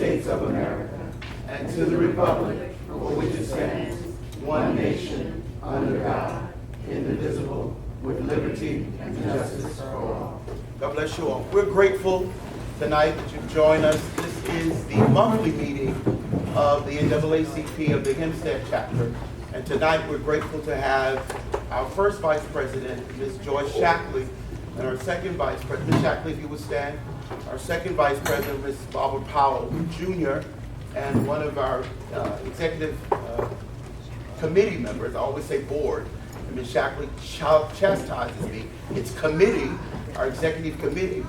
States of America and to the republic for which it stands, one nation, under God, indivisible, with liberty and justice for all. God bless you all. We're grateful tonight that you've joined us. This is the monthly meeting of the NAACP of the Hempstead chapter. And tonight we're grateful to have our first Vice President, Ms. Joyce Shackley, and our second Vice President, Ms. Shackley, if you would stand, our second Vice President, Ms. Barbara Powell, Jr., and one of our executive committee members, I always say board, and Ms. Shackley chastises me. It's committee, our executive committee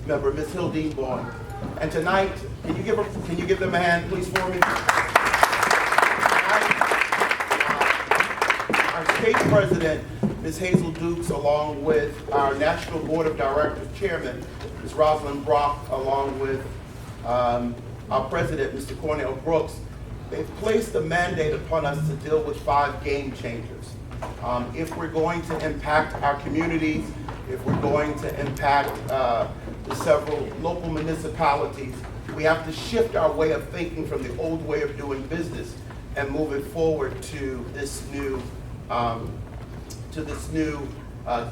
member, Ms. Hildine Bourne. And tonight, can you give them a hand, please, for me? Our state president, Ms. Hazel Dukes, along with our National Board of Directors chairman, Ms. Rosalind Brock, along with our president, Mr. Cornell Brooks, they've placed a mandate upon us to deal with 5 game changers. If we're going to impact our communities, if we're going to impact the several local municipalities, we have to shift our way of thinking from the old way of doing business and move it forward to this new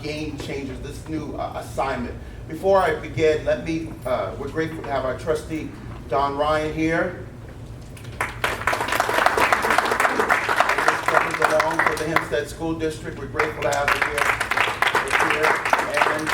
game changers, this new assignment. Before I begin, we're grateful to have our trustee, Don Ryan, here. This comes along for the Hempstead School District. We're grateful to have her here. And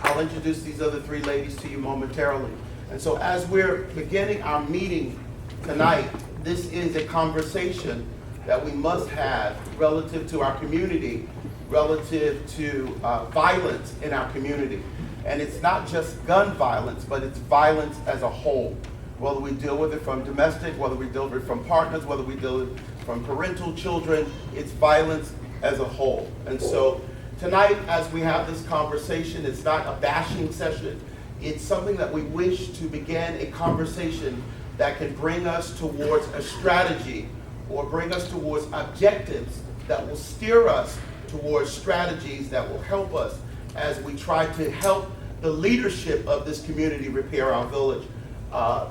I'll introduce these other 3 ladies to you momentarily. And so as we're beginning our meeting tonight, this is a conversation that we must have relative to our community, relative to violence in our community. And it's not just gun violence, but it's violence as a whole. Whether we deal with it from domestic, whether we deal with it from partners, whether we deal with it from parental children, it's violence as a whole. And so tonight, as we have this conversation, it's not a bashing session. It's something that we wish to begin a conversation that can bring us towards a strategy or bring us towards objectives that will steer us towards strategies that will help us as we try to help the leadership of this community repair our village.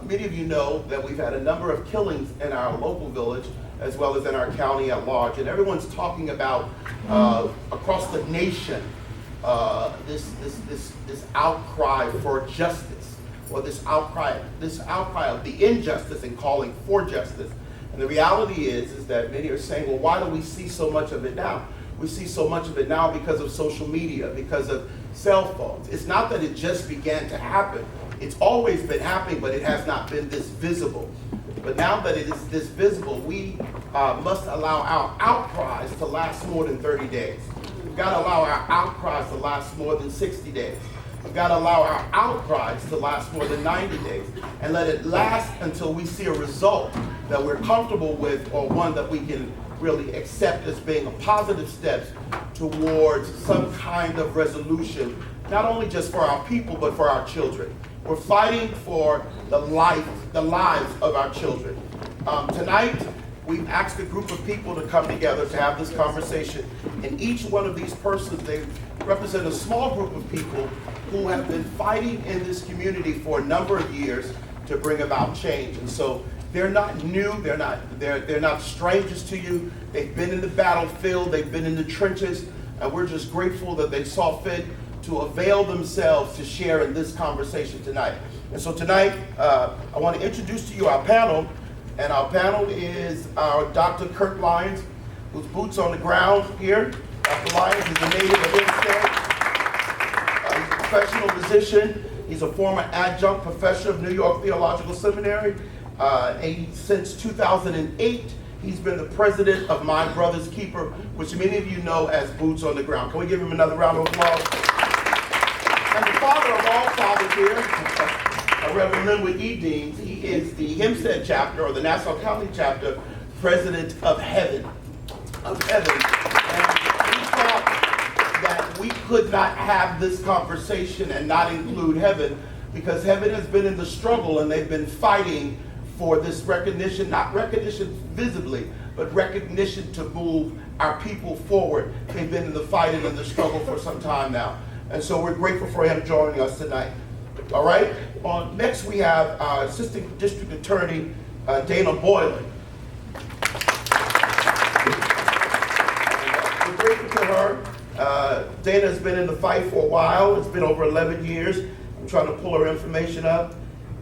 Many of you know that we've had a number of killings in our local village as well as in our county at large, and everyone's talking about across the nation this outcry for justice, or this outcry of the injustice and calling for justice. And the reality is that many are saying, well, why do we see so much of it now? We see so much of it now because of social media, because of cell phones. It's not that it just began to happen. It's always been happening, but it has not been this visible. But now that it is this visible, we must allow our outcries to last more than 30 days. We've got to allow our outcries to last more than 60 days. We've got to allow our outcries to last more than 90 days and let it last until we see a result that we're comfortable with, or one that we can really accept as being a positive step towards some kind of resolution, not only just for our people, but for our children. We're fighting for the lives of our children. Tonight, we've asked a group of people to come together to have this conversation, and each one of these persons, they represent a small group of people who have been fighting in this community for a number of years to bring about change. And so they're not new, they're not strangers to you. They've been in the battlefield, they've been in the trenches, and we're just grateful that they saw fit to avail themselves to share in this conversation tonight. And so tonight, I want to introduce to you our panel, and our panel is our Dr. Kurt Lyons, who's boots on the ground here. Dr. Lyons is a native of Hempstead. He's a professional physician. He's a former adjunct professor of New York Theological Seminary. Since 2008, he's been the president of My Brother's Keeper, which many of you know as Boots on the Ground. Can we give him another round of applause? And the father of all fathers here, Reverend Linwood E. Deans, he is the Hempstead chapter, or the Nassau County chapter, president of Heaven. And we thought that we could not have this conversation and not include Heaven, because Heaven has been in the struggle and they've been fighting for this recognition, not recognition visibly, but recognition to move our people forward. They've been in the fight and in the struggle for some time now. And so we're grateful for him joining us tonight. All right. Next we have Assistant District Attorney Dana Boylan. We're grateful to her. Dana has been in the fight for a while. It's been over 11 years. I'm trying to pull her information up.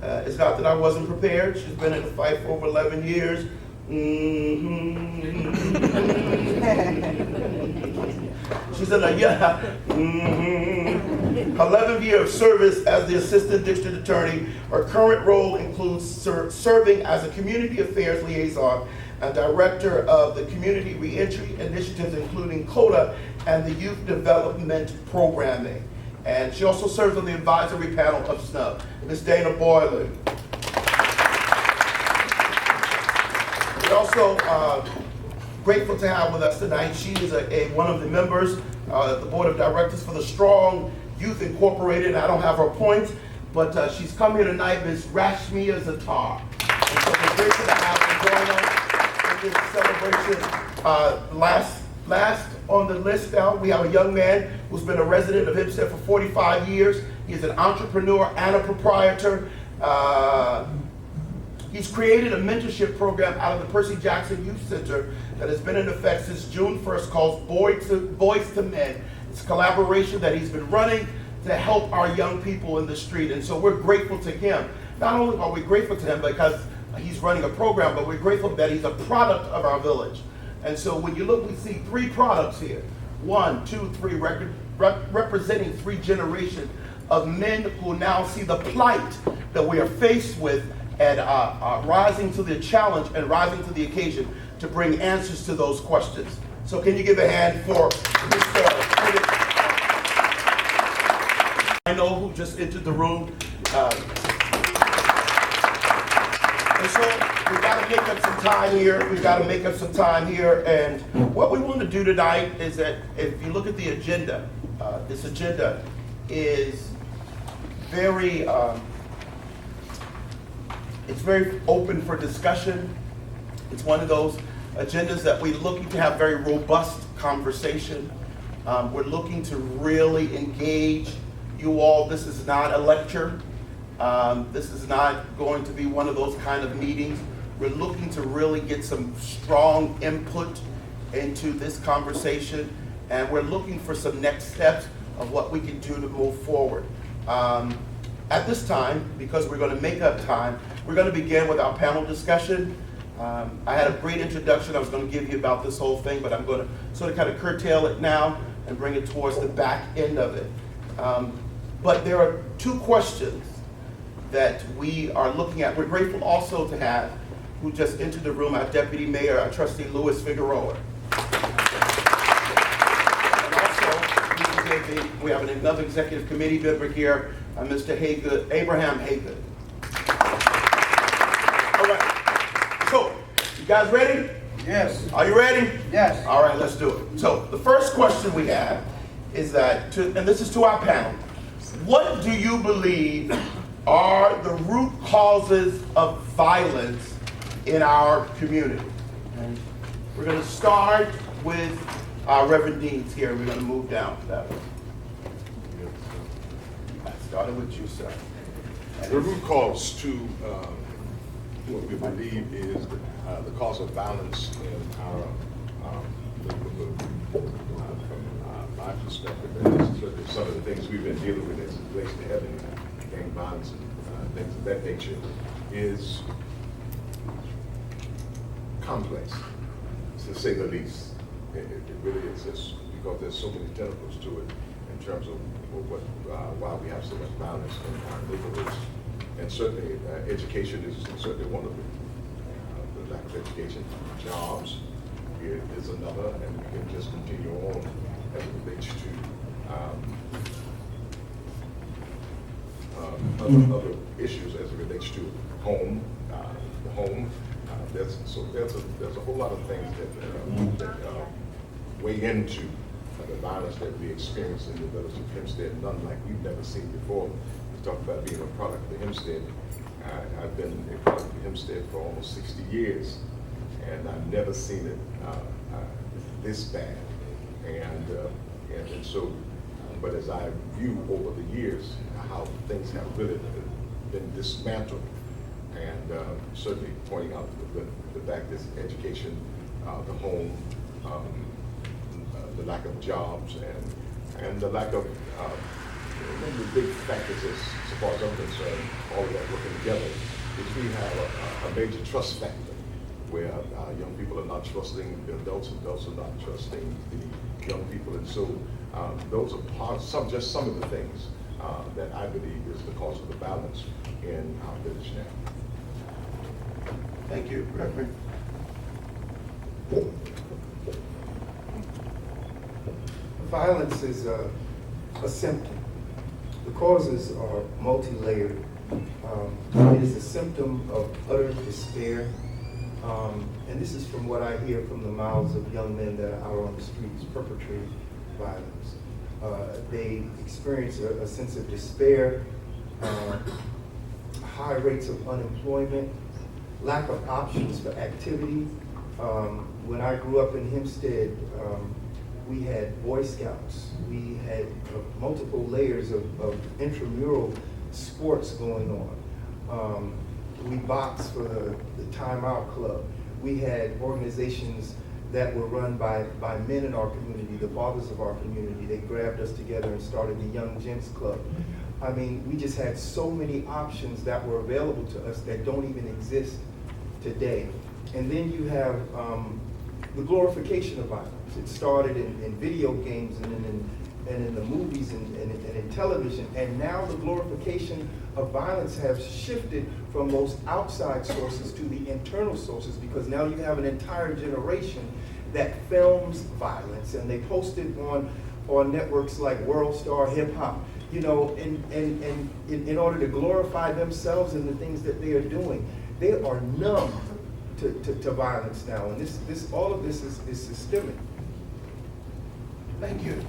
It's not that I wasn't prepared. She's been in the fight for over 11 years. She's in a 11th year of service as the Assistant District Attorney. Her current role includes serving as a Community Affairs Liaison and Director of the Community Reentry Initiatives, including CODA and the Youth Development Programming. And she also serves on the advisory panel of SNUB. Ms. Dana Boylan. We're also grateful to have with us tonight. She is one of the members of the Board of Directors for the Strong Youth Incorporated. I don't have her points, but she's come here tonight, Ms. Rashmiya Zattar. And so we're grateful to have her join us in this celebration. Last on the list now, we have a young man who's been a resident of Hempstead for 45 years. He's an entrepreneur and a proprietor. He's created a mentorship program out of the Percy Jackson Youth Center that has been in effect since June 1st called Boys to Men. It's a collaboration that he's been running to help our young people in the street. And so we're grateful to him. Not only are we grateful to him because he's running a program, but we're grateful that he's a product of our village. And so when you look, we see 3 products here. 1, 2, 3, representing 3 generations of men who now see the plight that we are faced with and rising to the challenge and rising to the occasion to bring answers to those questions. So can you give a hand for Mr. I know who just entered the room. And so we've got to make up some time here. We've got to make up some time here. And what we want to do tonight is that if you look at the agenda, this agenda is very, it's very open for discussion. It's one of those agendas that we're looking to have very robust conversation. We're looking to really engage you all. This is not a lecture. This is not going to be one of those kind of meetings. We're looking to really get some strong input into this conversation, and we're looking for some next steps of what we can do to move forward. At this time, because we're going to make up time, we're going to begin with our panel discussion. I had a great introduction I was going to give you about this whole thing, but I'm going to sort of kind of curtail it now and bring it towards the back end of it. But there are 2 questions that we are looking at. We're grateful also to have, who just entered the room, our Deputy Mayor, our Trustee Louis Figueroa. And also, we have another Executive Committee member here, Mr. Haygood, Abraham Haygood. All right, so, you guys ready? Yes. Are you ready? Yes. All right, let's do it. So, the first question we have is that, and this is to our panel, what do you believe are the root causes of violence in our community? And we're going to start with our Reverend Deans here. We're going to move down that way. I started with you, sir. The root cause to what we believe is the cause of violence in our neighborhood. From my perspective, and this is certainly some of the things we've been dealing with as it relates to having gang violence and things of that nature, is complex, to say the least. It really is, just because there's so many tentacles to it in terms of why we have so much violence in our neighborhoods. And certainly education is certainly one of them. The lack of education, jobs is another, and we can just continue on as it relates to other issues as it relates to home, the home. There's a whole lot of things that weigh into the violence that we experience in the village of Hempstead, none like we've never seen before. We talk about being a product of Hempstead. I've been a product of Hempstead for almost 60 years, and I've never seen it this bad. And so But as I view over the years how things have really been dismantled, and certainly pointing out the fact that education, the home, the lack of jobs, and the lack of one of the big factors is, so far as I'm concerned, all of that working together, is we have a major trust factor where young people are not trusting the adults are not trusting the young people. And so those are just some of the things that I believe is the cause of the balance in our village now. Thank you, Reverend. Violence is a symptom. The causes are multi-layered. It is a symptom of utter despair. And this is from what I hear from the mouths of young men that are out on the streets perpetrating violence. They experience a sense of despair, high rates of unemployment, lack of options for activity. When I grew up in Hempstead, we had Boy Scouts. We had multiple layers of intramural sports going on. We boxed for the Timeout Club. We had organizations that were run by men in our community, the fathers of our community. They grabbed us together and started the Young Gents Club. I mean, we just had so many options that were available to us that don't even exist today. And then you have the glorification of violence. It started in video games and in the movies and in television. And now the glorification of violence has shifted from those outside sources to the internal sources, because now you have an entire generation that films violence and they post it on networks like World Star Hip Hop, you know, in order to glorify themselves and the things that they are doing. They are numb to violence now, and all of this is systemic. Thank you.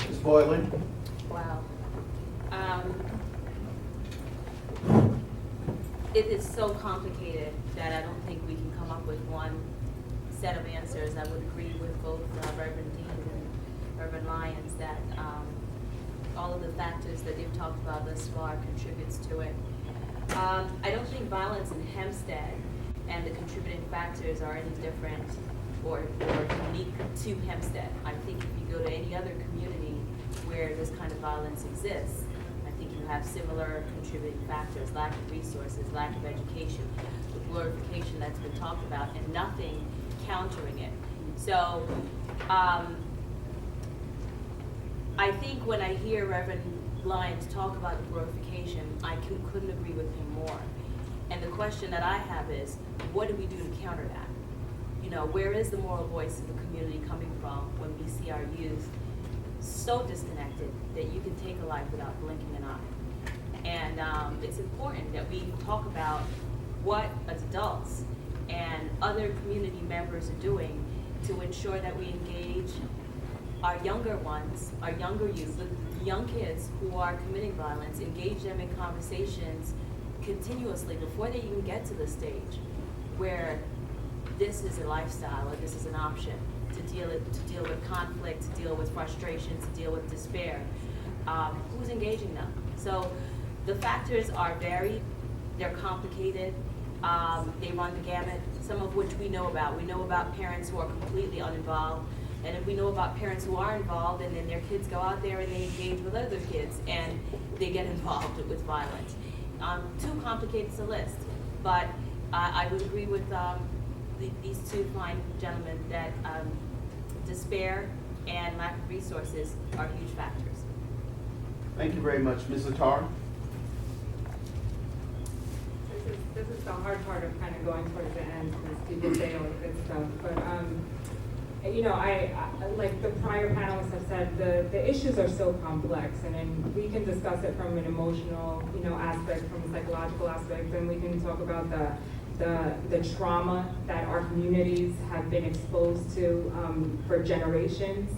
Ms. Boylan? Wow. It is so complicated that I don't think we can come up with one set of answers. I would agree with both Reverend Dean and Reverend Lyons that all of the factors that they've talked about thus far contributes to it. I don't think violence in Hempstead and the contributing factors are any different or unique to Hempstead. I think if you go to any other community where this kind of violence exists, I think you have similar contributing factors: lack of resources, lack of education, the glorification that's been talked about, and nothing countering it. So I think when I hear Reverend Lyons talk about the glorification, I couldn't agree with him more. And the question that I have is, what do we do to counter that? You know, where is the moral voice of the community coming from when we see our youth so disconnected that you can take a life without blinking an eye? And it's important that we talk about what adults and other community members are doing to ensure that we engage our younger ones, our younger youth, the young kids who are committing violence, engage them in conversations continuously before they even get to the stage where this is a lifestyle or this is an option to deal with conflict, to deal with frustration, to deal with despair. Who's engaging them? So the factors are varied, they're complicated, they run the gamut, some of which we know about. We know about parents who are completely uninvolved, and if we know about parents who are involved and then their kids go out there and they engage with other kids and they get involved with violence. Too complicated to list, but I would agree with these two fine gentlemen that despair and lack of resources are huge factors. Thank you very much. Ms. Latar? This is the hard part of kind of going towards the end, because people say all the good stuff. But you know, I like the prior panelists have said, the issues are so complex, and then we can discuss it from an emotional, you know, aspect, from a psychological aspect, and we can talk about the trauma that our communities have been exposed to for generations,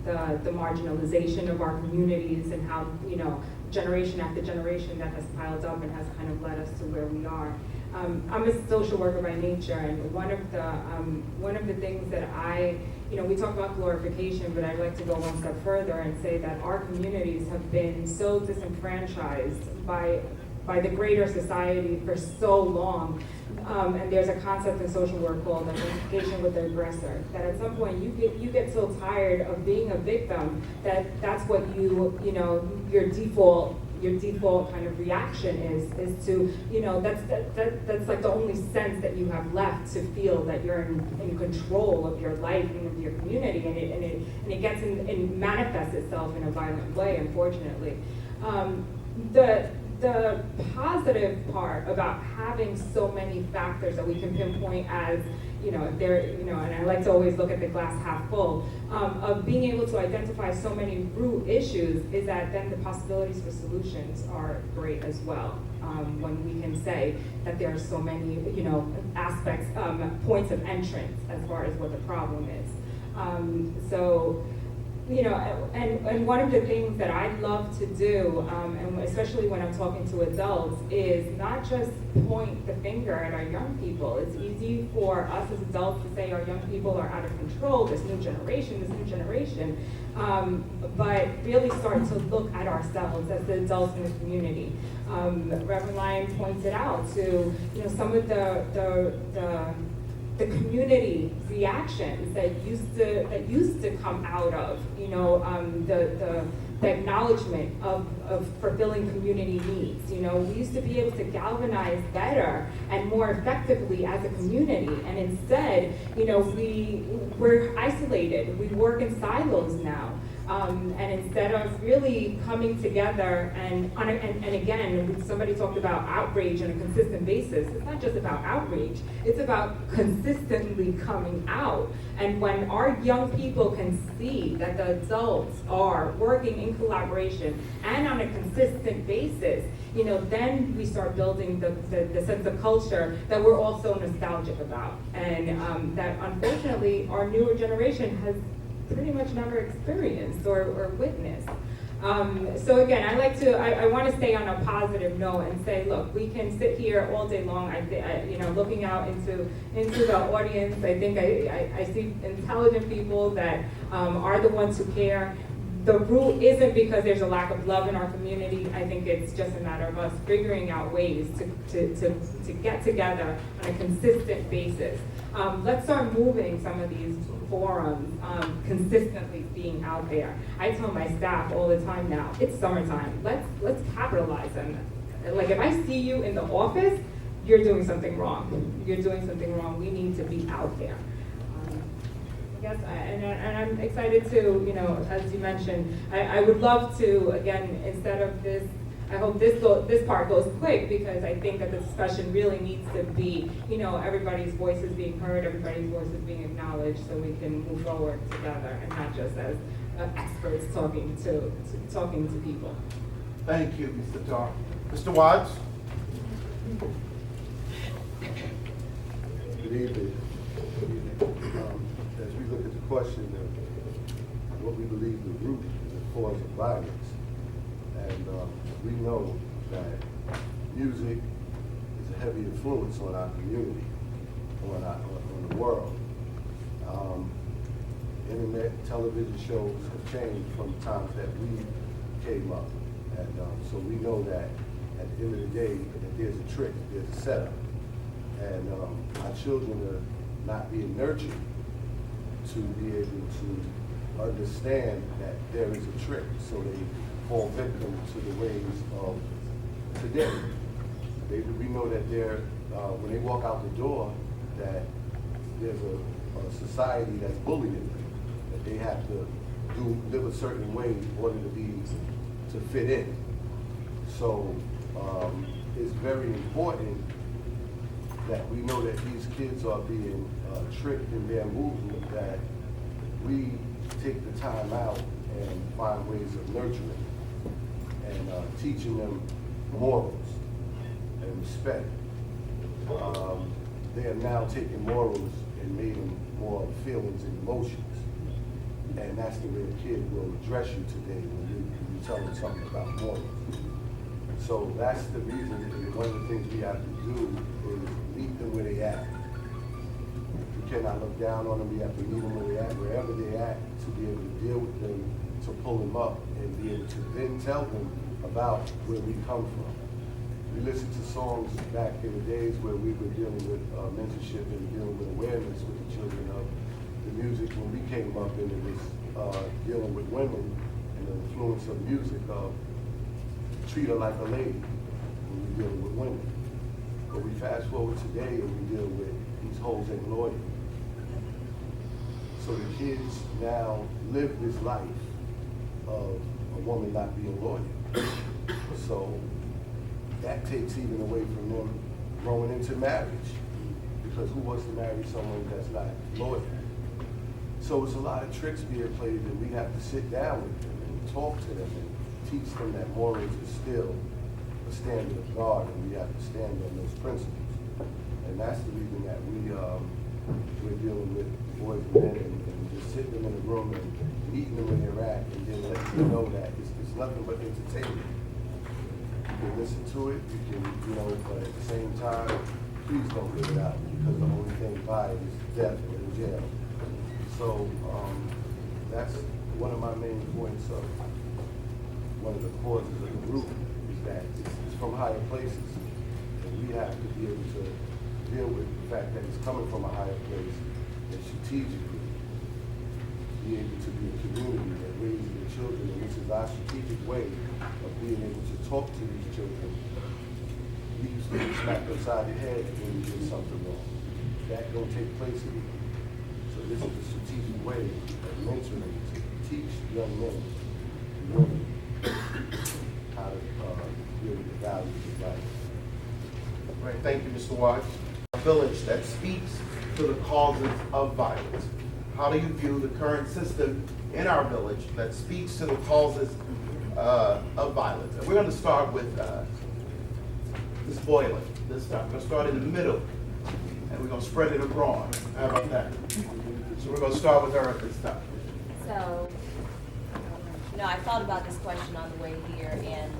the marginalization of our communities, and how, you know, generation after generation that has piled up and has kind of led us to where we are. I'm a social worker by nature, and one of the things that we talk about glorification, but I'd like to go one step further and say that our communities have been so disenfranchised by the greater society for so long. And there's a concept in social work called identification with the aggressor, that at some point you get so tired of being a victim that's what your default kind of reaction is to, that's like the only sense that you have left, to feel that you're in control of your life and of your community, and it manifests itself in a violent way, unfortunately. The positive part about having so many factors that we can pinpoint as, and I like to always look at the glass half full, of being able to identify so many root issues, is that then the possibilities for solutions are great as well. When we can say that there are so many, aspects, points of entrance as far as what the problem is. And one of the things that I love to do, and especially when I'm talking to adults, is not just point the finger at our young people. It's easy for us as adults to say our young people are out of control, this new generation, but really start to look at ourselves as the adults in the community. Reverend Lyon pointed out to some of the community reactions that used to come out of the acknowledgement of fulfilling community needs. We used to be able to galvanize better and more effectively as a community, and instead, we're isolated. We work in silos now. And instead of really coming together and again, somebody talked about outrage on a consistent basis. It's not just about outrage, it's about consistently coming out. And when our young people can see that the adults are working in collaboration and on a consistent basis, then we start building the sense of culture that we're all so nostalgic about. And that unfortunately our newer generation has pretty much never experienced or witnessed. So again, I want to stay on a positive note and say, look, we can sit here all day long. Looking out into the audience, I think I see intelligent people that are the ones who care. The root isn't because there's a lack of love in our community. I think it's just a matter of us figuring out ways to get together on a consistent basis. Let's start moving some of these forums consistently being out there. I tell my staff all the time now, it's summertime. Let's capitalize on it. Like, if I see you in the office, you're doing something wrong. You're doing something wrong. We need to be out there. Yes, and I'm excited to, as you mentioned, I would love to, again, instead of this, I hope this part goes quick, because I think that the discussion really needs to be, everybody's voices being heard, everybody's voices being acknowledged, so we can move forward together and not just as experts talking to people. Thank you, Mr. Dar. Mr. Watts? Good evening. As we look at the question of what we believe the root is the cause of violence, and we know that music is a heavy influence on our community, on the world. Internet, television shows have changed from the times that we came up, and so we know that at the end of the day, that there's a trick, there's a setup, and our children are not being nurtured to be able to understand that there is a trick, so they fall victim to the ways of today. We know that when they walk out the door, that there's a society that's bullying them, that they have to live a certain way in order to fit in. So it's very important that we know that these kids are being tricked in their movement, that we take the time out and find ways of nurturing and teaching them morals and respect. They are now taking morals and making more feelings and emotions. And that's the way a kid will address you today when you tell them something about morals. So that's the reason, and one of the things we have to do is cannot look down on them. We have to meet them where they're at, wherever they're at, to be able to deal with them, to pull them up, and be able to then tell them about where we come from. We listened to songs back in the days where we were dealing with mentorship and dealing with awareness with the children of the music. When we came up, and it was dealing with women and the influence of music of treat her like a lady when we're dealing with women. But we fast forward today and we deal with these hoes ain't loyal. So the kids now live this life of a woman not being loyal. So that takes even away from them growing into marriage. Because who wants to marry someone that's not loyal? So it's a lot of tricks being played that we have to sit down with them and talk to them and teach them that morals is still a standard of God, and we have to stand on those principles. And that's the reason that we're dealing with boys and men and just sitting them in a room and meeting them where they're at, and then letting them know that it's nothing but entertainment. You can listen to it, you can, but at the same time, please don't live it out, because the only thing by it is death or in jail. So that's one of my main points of one of the causes of the group, is that it's from higher places. And we have to be able to deal with the fact that it's coming from a higher place, and strategically be able to be a community that raises the children. And this is our strategic way of being able to talk to these children. We used to be smacked upside the head when we did something wrong. That don't take place anymore. So this is a strategic way of mentoring to teach young men and women how to deal with the values of life. Right, thank you, Mr. Watts. A village that speaks to the causes of violence. How do you view the current system in our village that speaks to the causes of violence? And we're going to start with Ms. Boylan this time. We're going to start in the middle, and we're going to spread it abroad. How about that? So we're going to start with her at this time. So, I thought about this question on the way here, and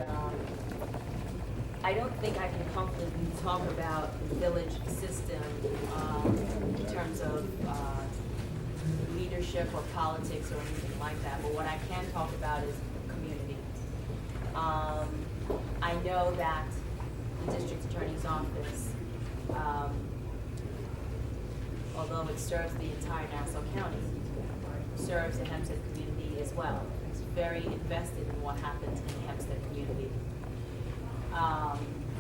I don't think I can comfortably talk about the village system in terms of leadership or politics or anything like that. But what I can talk about is community. I know that the district attorney's office, although it serves the entire Nassau County, serves the Hempstead community as well. It's very invested in what happens in the Hempstead community.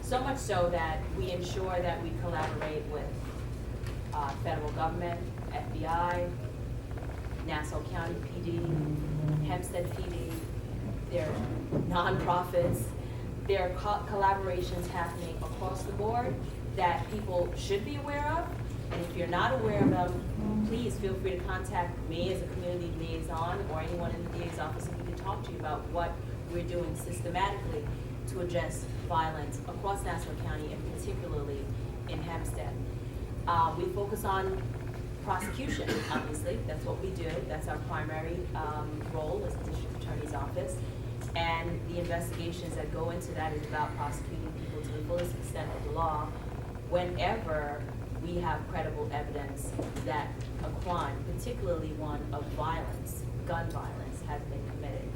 So much so that we ensure that we collaborate with federal government, FBI, Nassau County PD, Hempstead PD. There are nonprofits. There are collaborations happening across the board that people should be aware of. And if you're not aware of them, please feel free to contact me as a community liaison or anyone in the DA's office, and we can talk to you about what we're doing systematically to address violence across Nassau County and particularly in Hempstead. We focus on prosecution, obviously. That's what we do. That's our primary role as the district attorney's office. And the investigations that go into that is about prosecuting people to the fullest extent of the law whenever we have credible evidence that a crime, particularly one of violence, gun violence, has been committed.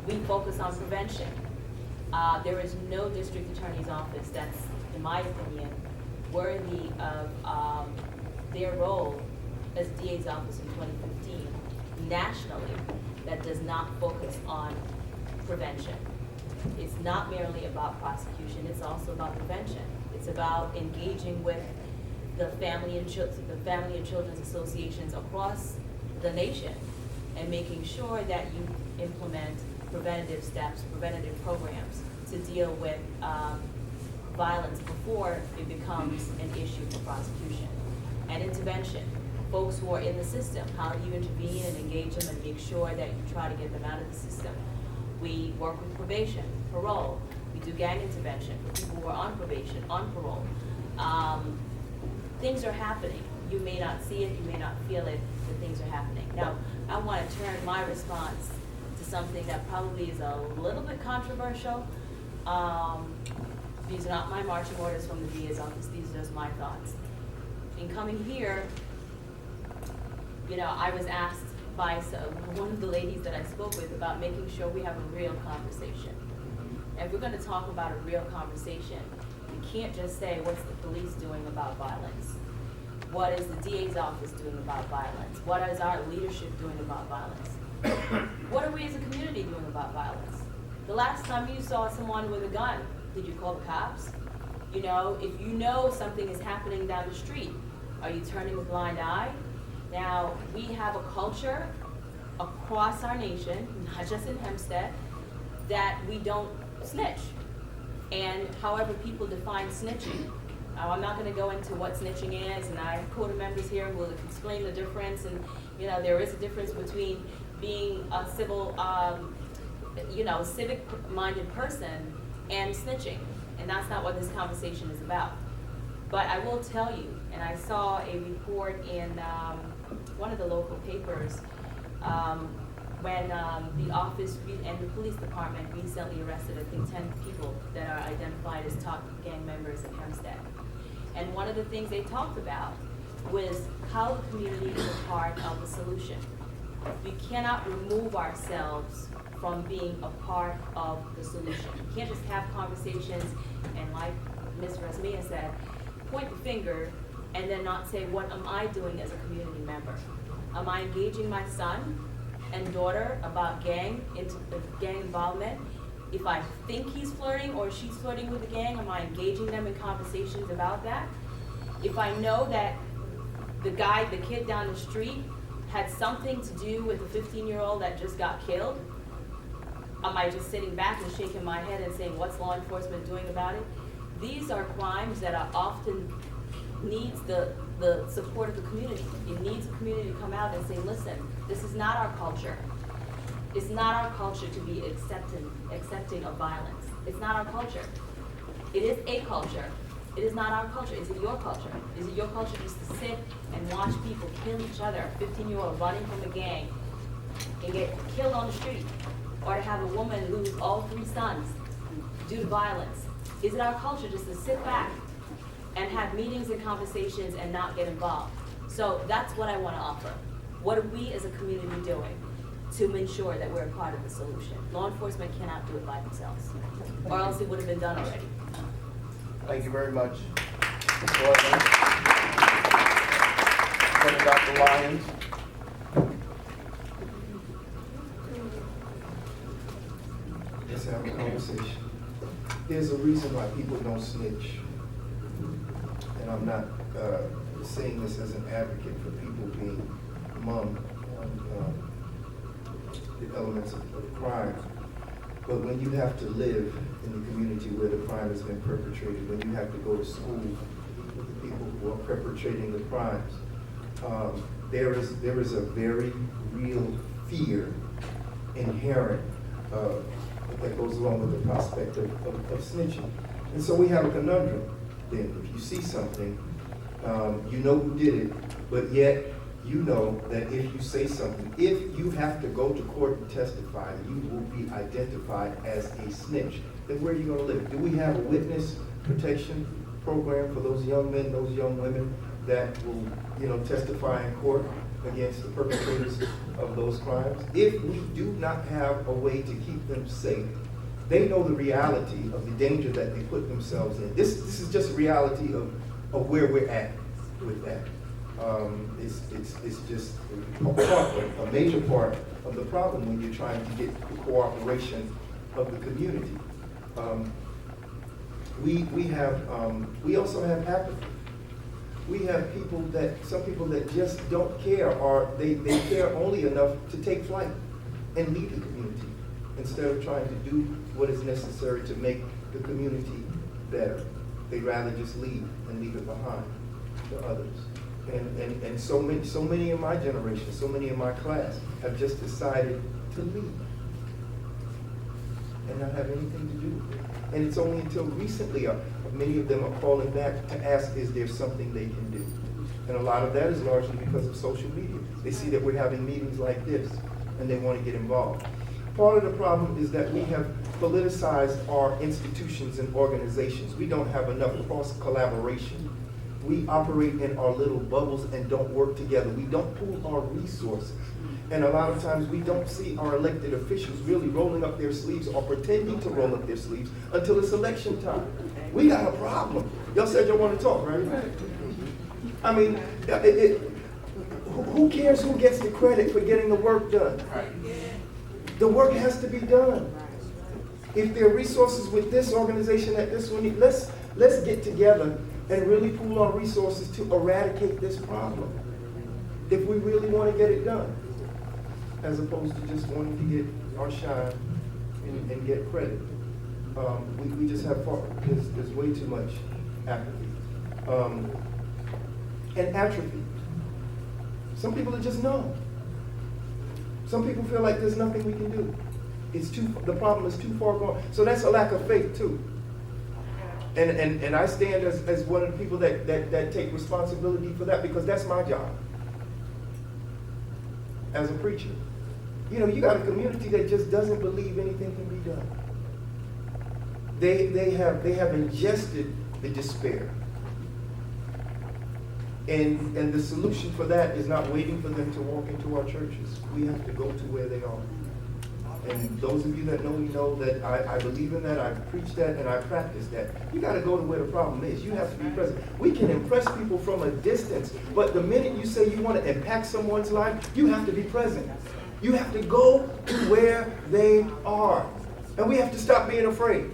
We focus on prevention. There is no district attorney's office that's, in my opinion, worthy of their role as DA's office in 2015 nationally that does not focus on prevention. It's not merely about prosecution, it's also about prevention. It's about engaging with the family and children's associations across the nation and making sure that you implement preventative steps, preventative programs to deal with violence before it becomes an issue for prosecution. And intervention, folks who are in the system, how do you intervene and engage them and make sure that you try to get them out of the system? We work with probation, parole. We do gang intervention for people who are on probation, on parole. Things are happening. You may not see it, you may not feel it, but things are happening. Now, I want to turn my response to something that probably is a little bit controversial. These are not my marching orders from the DA's office, these are just my thoughts. In coming here, You know, I was asked by one of the ladies that I spoke with about making sure we have a real conversation. If we're gonna talk about a real conversation, we can't just say, what's the police doing about violence? What is the DA's office doing about violence? What is our leadership doing about violence? What are we as a community doing about violence? The last time you saw someone with a gun, did you call the cops? You know, if you know something is happening down the street, are you turning a blind eye? Now, we have a culture across our nation, not just in Hempstead, that we don't snitch. And however people define snitching, I'm not gonna go into what snitching is, and our quota members here will explain the difference, and you know, there is a difference between being a civil, civic-minded person and snitching, and that's not what this conversation is about. But I will tell you, and I saw a report in one of the local papers when the office and the police department recently arrested, I think, 10 people that are identified as top gang members in Hempstead. And one of the things they talked about was how the community is a part of the solution. We cannot remove ourselves from being a part of the solution. You can't just have conversations and, like Ms. Rasmia said, point the finger and then not say, what am I doing as a community member? Am I engaging my son and daughter about gang involvement? If I think he's flirting or she's flirting with the gang, am I engaging them in conversations about that? If I know that the kid down the street had something to do with the 15-year-old that just got killed, am I just sitting back and shaking my head and saying, what's law enforcement doing about it? These are crimes that are often needs the support of the community. It needs the community to come out and say, listen, this is not our culture. It's not our culture to be accepting of violence. It's not our culture. It is a culture. It is not our culture. Is it your culture? Is it your culture just to sit and watch people kill each other, a 15-year-old running from a gang and get killed on the street? Or to have a woman lose all 3 sons due to violence? Is it our culture just to sit back and have meetings and conversations and not get involved? So that's what I want to offer. What are we as a community doing to ensure that we're a part of the solution? Law enforcement cannot do it by themselves, or else it would have been done already. Thank you very much. Dr. Lyons. Let's have a conversation. There's a reason why people don't snitch. And I'm not saying this as an advocate for people being mum on the elements of crime. But when you have to live in the community where the crime has been perpetrated, when you have to go to school with the people who are perpetrating the crimes, there is a very real fear inherent that goes along with the prospect of snitching. And so we have a conundrum then. If you see something, you know who did it, but yet you know that if you say something, if you have to go to court and testify, you will be identified as a snitch. Then where are you going to live? Do we have a witness protection program for those young men, those young women that will, testify in court against the perpetrators of those crimes? If we do not have a way to keep them safe, they know the reality of the danger that they put themselves in. This is just a reality of where we're at with that. It's just a major part of the problem when you're trying to get the cooperation of the community. We also have apathy. We have some people that just don't care, or they care only enough to take flight and leave the community instead of trying to do what is necessary to make the community better. They'd rather just leave and leave it behind to others. And so many in my generation, so many in my class have just decided to leave and not have anything to do with it. And it's only until recently many of them are calling back to ask, is there something they can do? And a lot of that is largely because of social media. They see that we're having meetings like this and they want to get involved. Part of the problem is that we have politicized our institutions and organizations. We don't have enough cross-collaboration we operate in our little bubbles and don't work together. We don't pool our resources. And a lot of times we don't see our elected officials really rolling up their sleeves or pretending to roll up their sleeves until it's election time. We got a problem. Y'all said y'all want to talk, right? I mean, who cares who gets the credit for getting the work done? The work has to be done. If there are resources with this organization that this one, let's get together and really pool our resources to eradicate this problem. If we really want to get it done, as opposed to just wanting to get our shine and get credit. We just have there's way too much apathy. And atrophy. Some people are just numb. Some people feel like there's nothing we can do. The problem is too far gone. So that's a lack of faith too. And I stand as one of the people that take responsibility for that, because that's my job as a preacher. You know, you got a community that just doesn't believe anything can be done. They have ingested the despair. And the solution for that is not waiting for them to walk into our churches. We have to go to where they are. And those of you that know me know that I believe in that, I preach that, and I practice that. You got to go to where the problem is. You have to be present. We can impress people from a distance, but the minute you say you want to impact someone's life, you have to be present. You have to go to where they are. And we have to stop being afraid.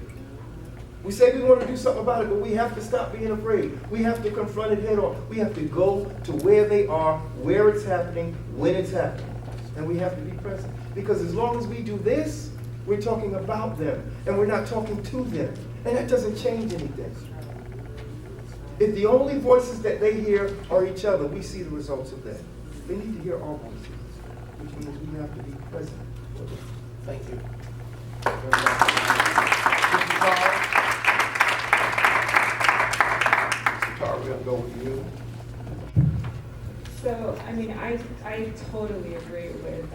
We say we want to do something about it, but we have to stop being afraid. We have to confront it head on. We have to go to where they are, where it's happening, when it's happening. And we have to be present. Because as long as we do this, we're talking about them, and we're not talking to them. And that doesn't change anything. If the only voices that they hear are each other, we see the results of that. They need to hear our voices, which means we have to be present for them. Thank you. We're going to go with you. So, I mean, I totally agree with,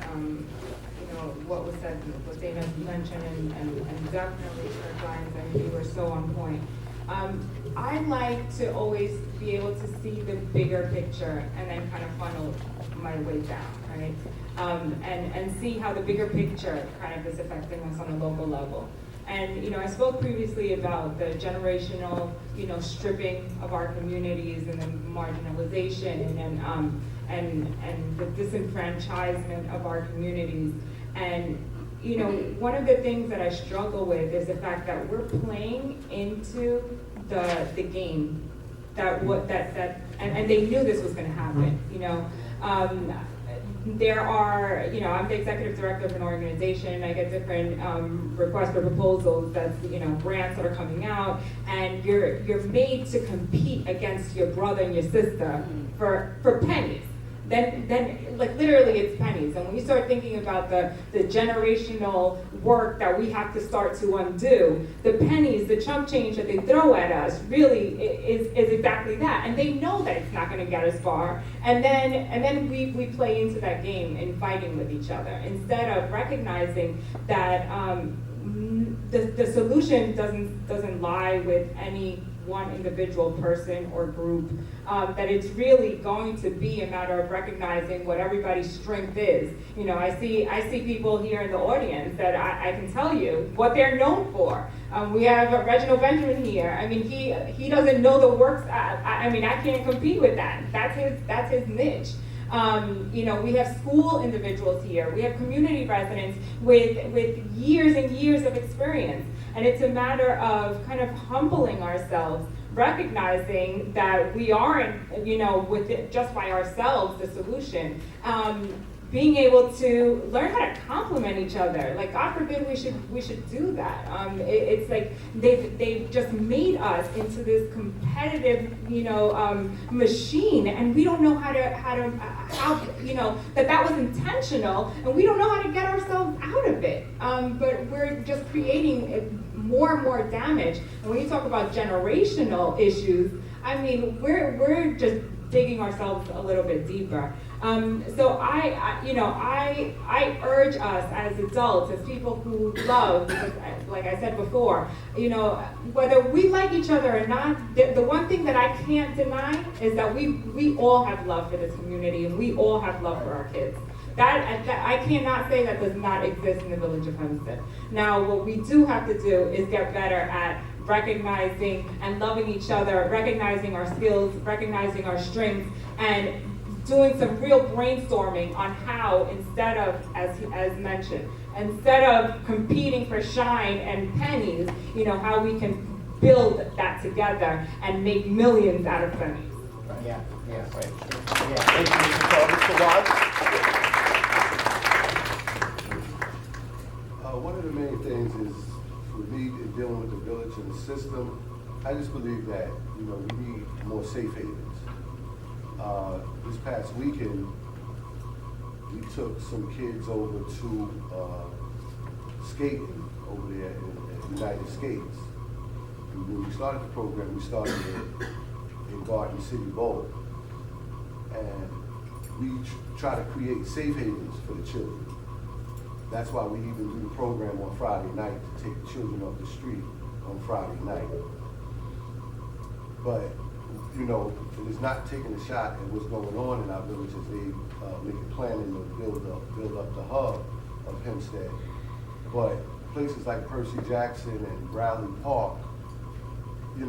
what was said, what Dana mentioned, and definitely for clients, I mean, you were so on point. I like to always be able to see the bigger picture and then kind of funnel my way down, right? And see how the bigger picture kind of is affecting us on a local level. And, I spoke previously about the generational, stripping of our communities and the marginalization and the disenfranchisement of our communities. And, one of the things that I struggle with is the fact that we're playing into the game and they knew this was going to happen, There are, I'm the executive director of an organization. I get different requests for proposals. That's, grants that are coming out, and you're made to compete against your brother and your sister for pennies. Then like literally it's pennies. And when you start thinking about the generational work that we have to start to undo, the pennies, the chump change that they throw at us really is exactly that. And they know that it's not going to get us far. And then we play into that game in fighting with each other instead of recognizing that the solution doesn't lie with any one individual person or group, that it's really going to be a matter of recognizing what everybody's strength is. I see people here in the audience that I can tell you what they're known for. We have Reginald Benjamin here. I mean, he doesn't know the works. I can't compete with that. That's his niche. We have school individuals here. We have community residents with years and years of experience. And it's a matter of kind of humbling ourselves, recognizing that we aren't, with it just by ourselves, the solution. Being able to learn how to complement each other. Like, God forbid we should do that. It's like they've just made us into this competitive, machine, and we don't know how that was intentional, and we don't know how to get ourselves out of it. But we're just creating more and more damage. And when you talk about generational issues, I mean, we're just digging ourselves a little bit deeper. So I urge us as adults, as people who love, because like I said before, whether we like each other or not, the one thing that I can't deny is that we all have love for this community, and we all have love for our kids. That I cannot say that does not exist in the village of Hempstead. Now, what we do have to do is get better at recognizing and loving each other, recognizing our skills, recognizing our strengths, and doing some real brainstorming on how, instead of, as mentioned, instead of competing for shine and pennies, how we can build that together and make millions out of pennies. Yeah, right. Thank you, Mr. Carter. Mr. Watts? One of the main things is, for me, in dealing with the village and the system, I just believe that, we need more safe havens. This past weekend, we took some kids over to skating over there at United Skates. And when we started the program, we started in Garden City Bowl. And we try to create safe havens for the children. That's why we even do the program on Friday night, to take the children off the street on Friday night. But, it is not taking a shot at what's going on in our village as they make a planning to build up the hub of Hempstead. But places like Percy Jackson and Bradley Park, we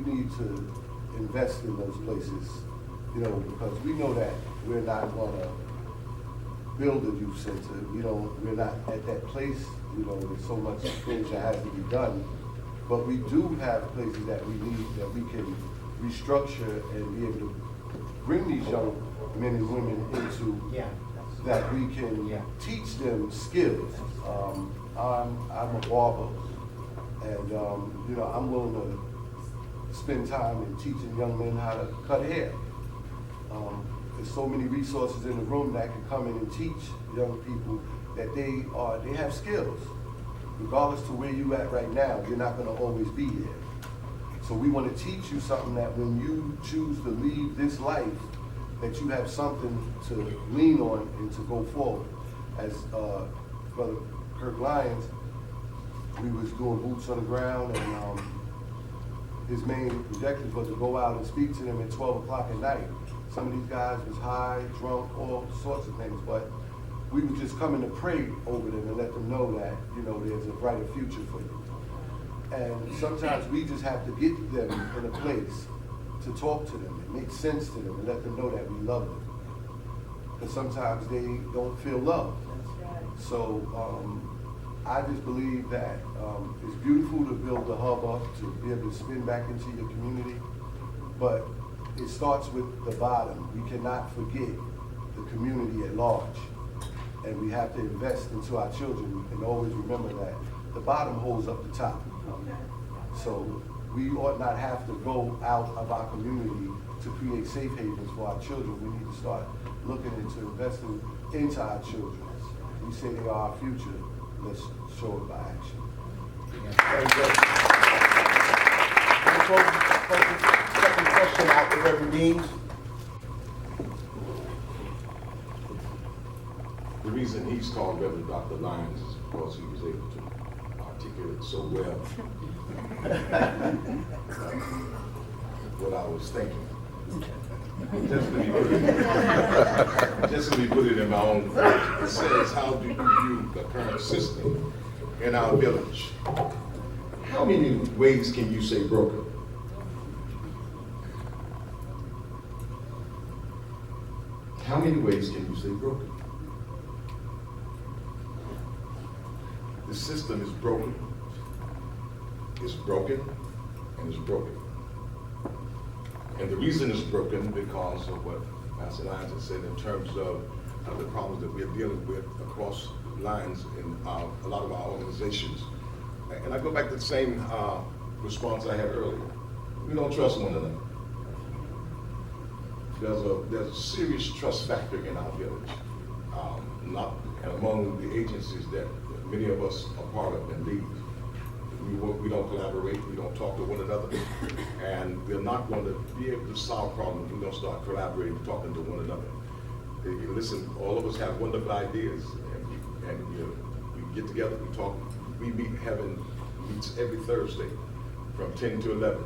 need to invest in those places, because we know that we're not gonna build a youth center. We're not at that place. There's so much things that has to be done. But we do have places that we need, that we can restructure and be able to bring these young men and women into, that we can teach them skills. I'm a barber, and I'm willing to spend time in teaching young men how to cut hair. There's so many resources in the room that can come in and teach young people that they have skills. Regardless to where you at right now, you're not gonna always be there. So we wanna teach you something that when you choose to leave this life, that you have something to lean on and to go forward. As Brother Kirk Lyons, we was doing boots on the ground, and his main objective was to go out and speak to them at 12 o'clock at night. Some of these guys was high, drunk, all sorts of things, but we were just coming to pray over them and let them know that, there's a brighter future for you. And sometimes we just have to get them in a place to talk to them and make sense to them and let them know that we love them. Because sometimes they don't feel loved. So I just believe that it's beautiful to build the hub up, to be able to spin back into your community, but it starts with the bottom. We cannot forget the community at large. And we have to invest into our children and always remember that the bottom holds up the top. So we ought not have to go out of our community to create safe havens for our children. We need to start looking into investing into our children. We say they are our future. Let's show it by action. Very good. Second question out to Reverend Deans. The reason he's called Reverend Dr. Lyons is because he was able to articulate so well what I was thinking. Just let me put it in my own words. It says, how do you view the current system in our village? How many ways can you say broken? How many ways can you say broken? The system is broken. It's broken, and it's broken. And the reason it's broken because of what Pastor Lyons has said in terms of the problems that we're dealing with across lines in a lot of our organizations. And I go back to the same response I had earlier. We don't trust one another. There's a serious trust factor in our village, not among the agencies that many of us are part of and lead. we don't collaborate, we don't talk to one another, and we're not going to be able to solve problems if we don't start collaborating, talking to one another. Listen, all of us have wonderful ideas, and we get together, we talk. We meet, Heaven meets every Thursday from 10 to 11,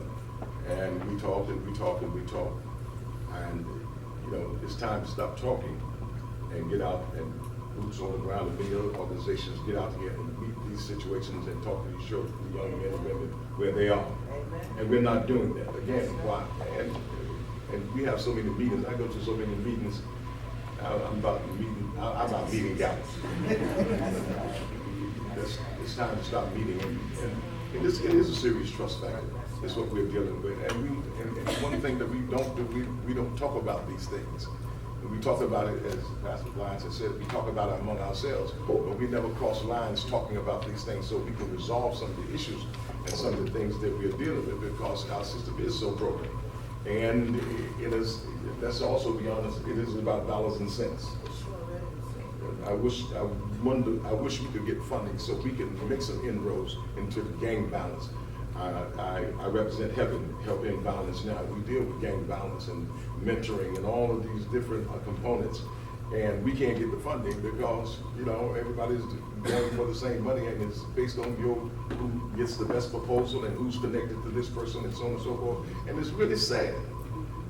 and we talk and we talk and we talk. And it's time to stop talking and get out and boots on the ground. And many other organizations get out here and meet these situations and talk to these young men and women where they are. And we're not doing that. Again, why? And we have so many meetings. I go to so many meetings. I'm about meeting guys. It's time to stop meeting, and it is a serious trust factor. It's what we're dealing with, and one thing that we don't do, we don't talk about these things. And we talk about it, as Pastor Lyons has said, we talk about it among ourselves, but we never cross lines talking about these things so we can resolve some of the issues and some of the things that we're dealing with, because our system is so broken. And it is, let's also be honest, it is about dollars and cents. I wish we could get funding so we can make some inroads into the gang violence. I represent Heaven Help End Violence now. We deal with gang violence and mentoring and all of these different components, and we can't get the funding because everybody's going for the same money, and it's based on who gets the best proposal and who's connected to this person and so on and so forth. And it's really sad.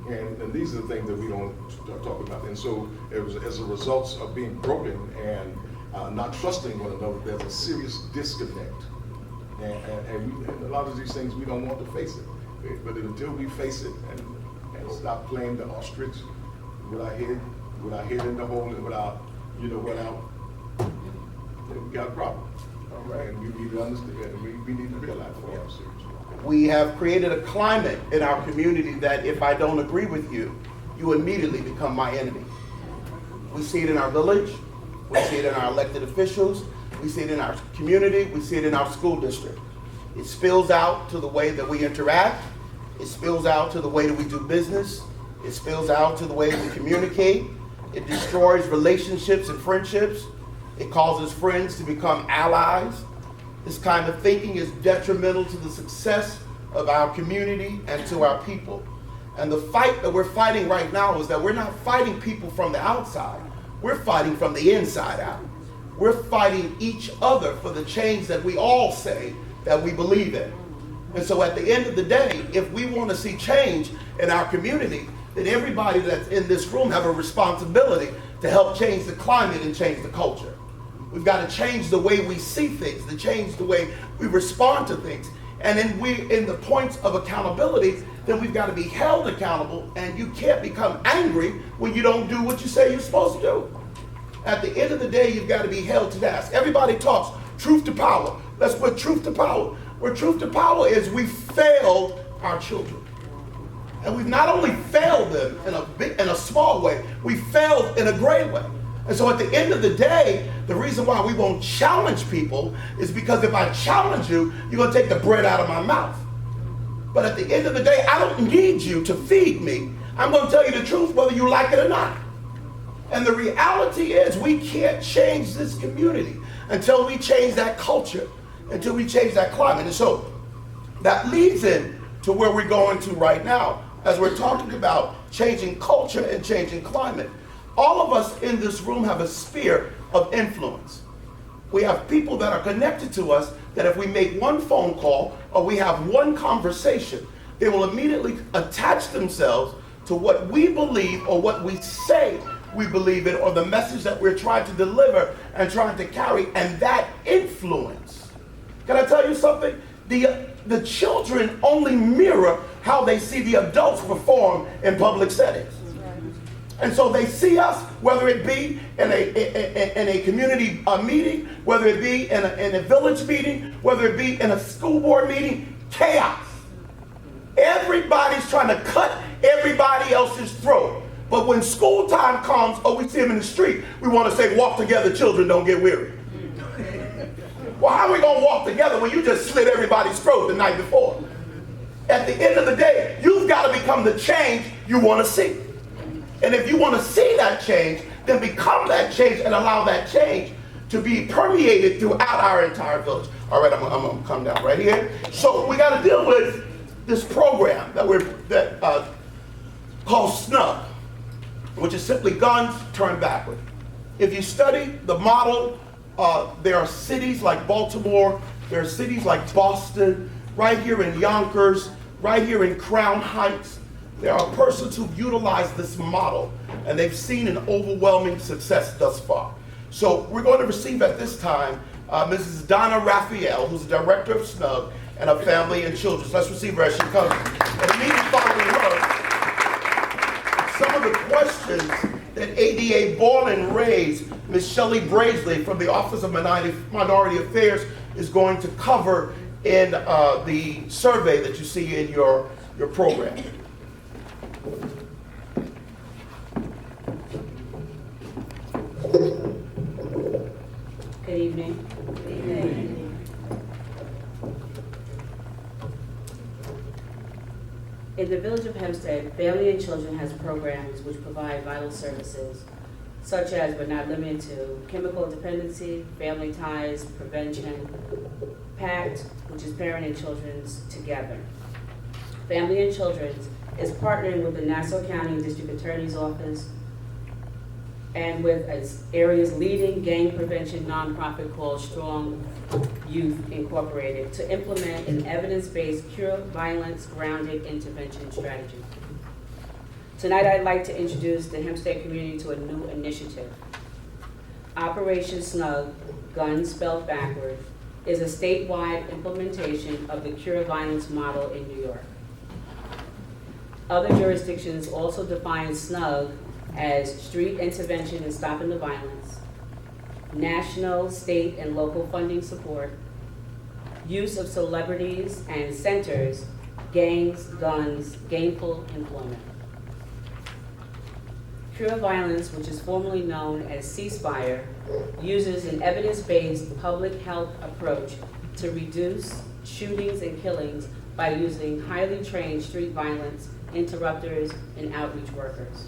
And these are the things that we don't talk about. And so as a result of being broken and not trusting one another, there's a serious disconnect. And a lot of these things we don't want to face it. But until we face it and stop playing the ostrich with our head in the hole and without, we got a problem. All right, and we need to understand, and we need to realize that we have a serious problem. We have created a climate in our community that if I don't agree with you, you immediately become my enemy. We see it in our village, we see it in our elected officials, we see it in our community, we see it in our school district. It spills out to the way that we interact, it spills out to the way that we do business, it spills out to the way that we communicate, it destroys relationships and friendships, it causes friends to become allies. This kind of thinking is detrimental to the success of our community and to our people. And the fight that we're fighting right now is that we're not fighting people from the outside. We're fighting from the inside out. We're fighting each other for the change that we all say that we believe in. And so at the end of the day, if we want to see change in our community, then everybody that's in this room have a responsibility to help change the climate and change the culture. We've got to change the way we see things, to change the way we respond to things. And then in the points of accountability, then we've got to be held accountable, and you can't become angry when you don't do what you say you're supposed to do. At the end of the day, you've got to be held to task. Everybody talks truth to power. Let's put truth to power. Where truth to power is we failed our children. And we've not only failed them in a small way, we failed in a great way. And so at the end of the day, the reason why we won't challenge people is because if I challenge you, you're going to take the bread out of my mouth. But at the end of the day, I don't need you to feed me. I'm going to tell you the truth whether you like it or not. And the reality is we can't change this community until we change that culture, until we change that climate. And so that leads in to where we're going to right now as we're talking about changing culture and changing climate. All of us in this room have a sphere of influence. We have people that are connected to us that if we make one phone call or we have one conversation, they will immediately attach themselves to what we believe or what we say we believe in or the message that we're trying to deliver and trying to carry, and that influence. Can I tell you something? The children only mirror how they see the adults perform in public settings. And so they see us, whether it be in a community meeting, whether it be in a village meeting, whether it be in a school board meeting, chaos. Everybody's trying to cut everybody else's throat. But when school time comes, or we see them in the street, we want to say, walk together, children, don't get weary. Well, how are we going to walk together when you just slit everybody's throat the night before? At the end of the day, you've got to become the change you want to see. And if you want to see that change, then become that change and allow that change to be permeated throughout our entire village. All right, I'm gonna come down right here. So we got to deal with this program that called SNUG, which is simply guns turned backward. If you study the model, there are cities like Baltimore, there are cities like Boston, right here in Yonkers, right here in Crown Heights. There are persons who've utilized this model, and they've seen an overwhelming success thus far. So we're going to receive at this time Mrs. Donna Raphael, who's the director of SNUG and of Family and Children. So let's receive her as she comes. And immediately following her, some of the questions that ADA Borland raised, Ms. Shelley Brazeley from the Office of Minority Affairs is going to cover in the survey that you see in your program. Good evening. Good evening. In the village of Hempstead, Family and Children has programs which provide vital services, such as but not limited to chemical dependency, family ties, prevention, PACT, which is Parent and Children's Together. Family and Children's is partnering with the Nassau County District Attorney's Office and with its area's leading gang prevention nonprofit called Strong Youth Incorporated to implement an evidence-based cure violence-grounded intervention strategy. Tonight I'd like to introduce the Hempstead community to a new initiative. Operation SNUG, Guns Spelled Backward, is a statewide implementation of the cure violence model in New York. Other jurisdictions also define SNUG as Street Intervention and Stopping the Violence, national, state, and local funding support, use of celebrities and centers, gangs, guns, gainful employment. Cure Violence, which is formerly known as Ceasefire, uses an evidence-based public health approach to reduce shootings and killings by using highly trained street violence interrupters and outreach workers.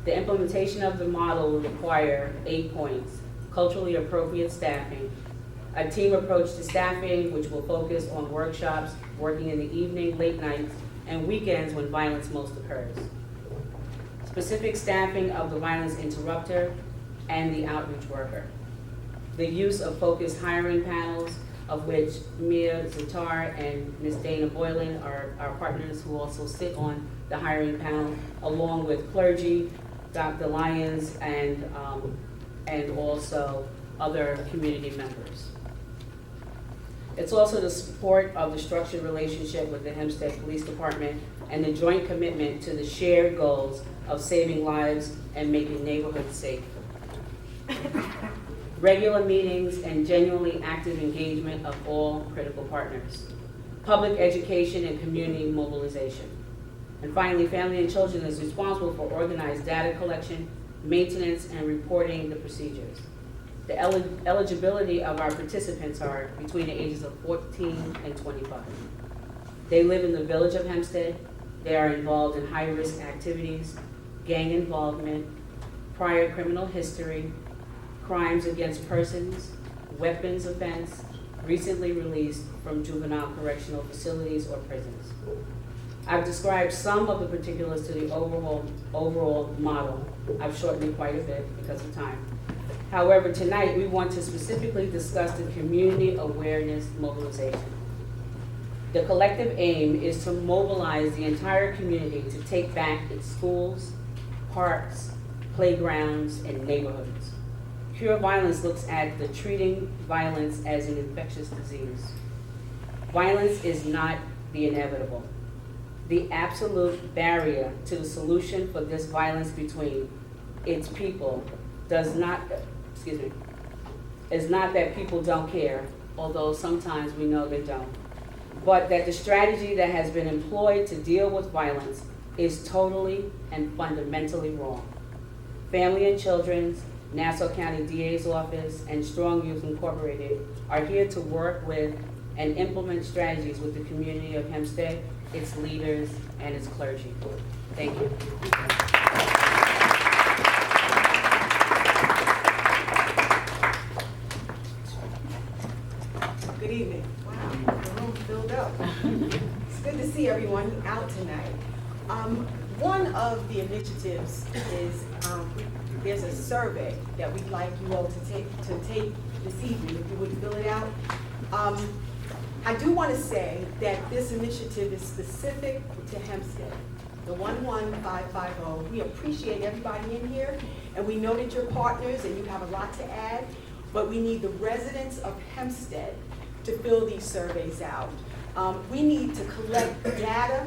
The implementation of the model will require 8 points: culturally appropriate staffing, a team approach to staffing which will focus on workshops, working in the evening, late nights, and weekends when violence most occurs. Specific staffing of the violence interrupter and the outreach worker. The use of focused hiring panels, of which Mia Zatar and Ms. Dana Boylan are our partners who also sit on the hiring panel, along with clergy, Dr. Lyons, and also other community members. It's also the support of the structured relationship with the Hempstead Police Department and the joint commitment to the shared goals of saving lives and making neighborhoods safe. Regular meetings and genuinely active engagement of all critical partners. Public education and community mobilization. And finally, Family and Children is responsible for organized data collection, maintenance, and reporting the procedures. The eligibility of our participants are between the ages of 14 and 25. They live in the village of Hempstead. They are involved in high-risk activities, gang involvement, prior criminal history, crimes against persons, weapons offense, recently released from juvenile correctional facilities or prisons. I've described some of the particulars to the overall model. I've shortened it quite a bit because of time. However, tonight we want to specifically discuss the community awareness mobilization. The collective aim is to mobilize the entire community to take back its schools, parks, playgrounds, and neighborhoods. Cure Violence looks at the treating violence as an infectious disease. Violence is not the inevitable. The absolute barrier to the solution for this violence between its people is not that people don't care, although sometimes we know they don't, but that the strategy that has been employed to deal with violence is totally and fundamentally wrong. Family and Children's, Nassau County DA's office, and Strong Youth Incorporated are here to work with and implement strategies with the community of Hempstead, its leaders, and its clergy. Thank you. Good initiatives is there's a survey that we'd like you all to take this evening, if you would fill it out. I do want to say that this initiative is specific to Hempstead, the 11550. We appreciate everybody in here, and we know that you're partners and you have a lot to add, but we need the residents of Hempstead to fill these surveys out. We need to collect data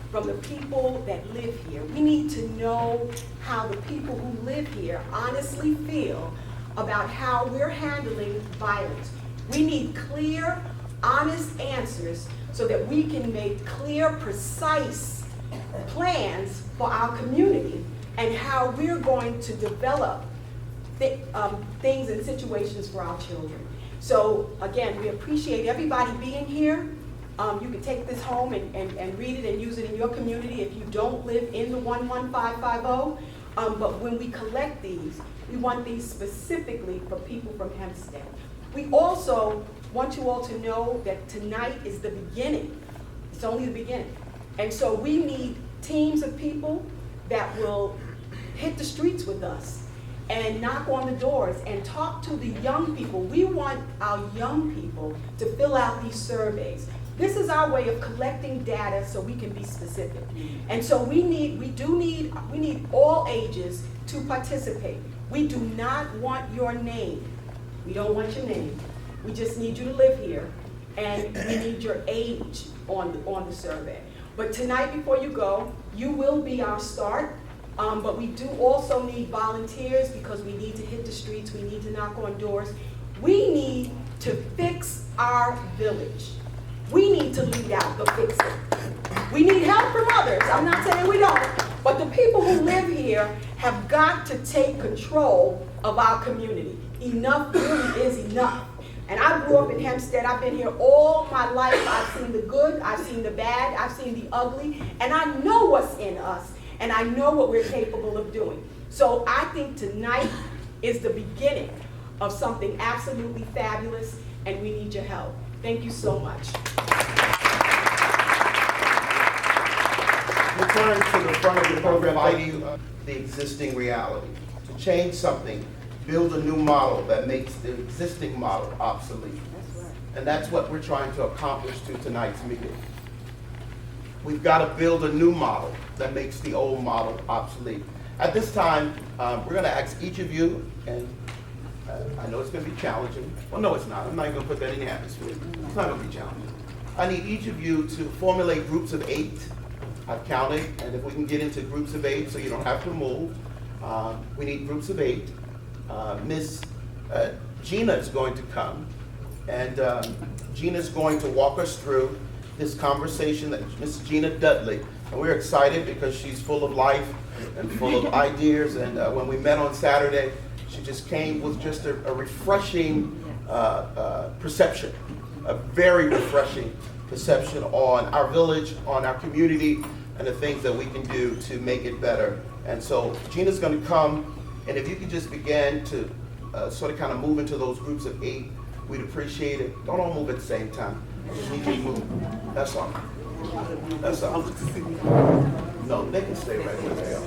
from the people that live here. We need to know how the people who live here honestly feel about how we're handling violence. We need clear, honest answers so that we can make clear, precise plans for our community and how we're going to develop things and situations for our children. So again, we appreciate everybody being here. You can take this home and read it and use it in your community if you don't live in the 11550. But when we collect these, we want these specifically for people from Hempstead. We also want you all to know that tonight is the beginning. It's only the beginning. And so we need teams of people that will hit the streets with us and knock on the doors and talk to the young people. We want our young people to fill out these surveys. This is our way of collecting data so we can be specific. And so we need all ages to participate. We do not want your name. We don't want your name. We just need you to live here, and we need your age on the survey. But tonight, before you go, you will be our start. But we do also need volunteers because we need to hit the streets. We need to knock on doors. We need to fix our village. We need to lead out the fixing. We need help from others. I'm not saying we don't. But the people who live here have got to take control of our community. Enough really is enough. And I grew up in Hempstead. I've been here all my life. I've seen the good, I've seen the bad, I've seen the ugly, and I know what's in us, and I know what we're capable of doing. So I think tonight is the beginning of something absolutely fabulous, and we need your help. Thank you so much. Return to the front of the program, inviting the existing reality. To change something, build a new model that makes the existing model obsolete. And that's what we're trying to accomplish through tonight's meeting. We've got to build a new model that makes the old model obsolete. At this time, we're going to ask each of you, and I know it's going to be challenging. Well, no, it's not. I'm not even going to put that in the atmosphere. It's not going to be challenging. I need each of you to formulate groups of 8. I've counted, and if we can get into groups of 8 so you don't have to move, we need groups of 8. Miss Gina is going to come, and Gina is going to walk us through this conversation that Miss Gina Dudley, and we're excited because she's full of life and full of ideas, and when we met on Saturday, she just came with just a refreshing perception, a very refreshing perception on our village, on our community, and the things that we can do to make it better. And so Gina's going to come, and if you could just begin to sort of kind of move into those groups of 8, we'd appreciate it. Don't all move at the same time. I just need you to move. That's all. That's all. No, they can stay right where they are.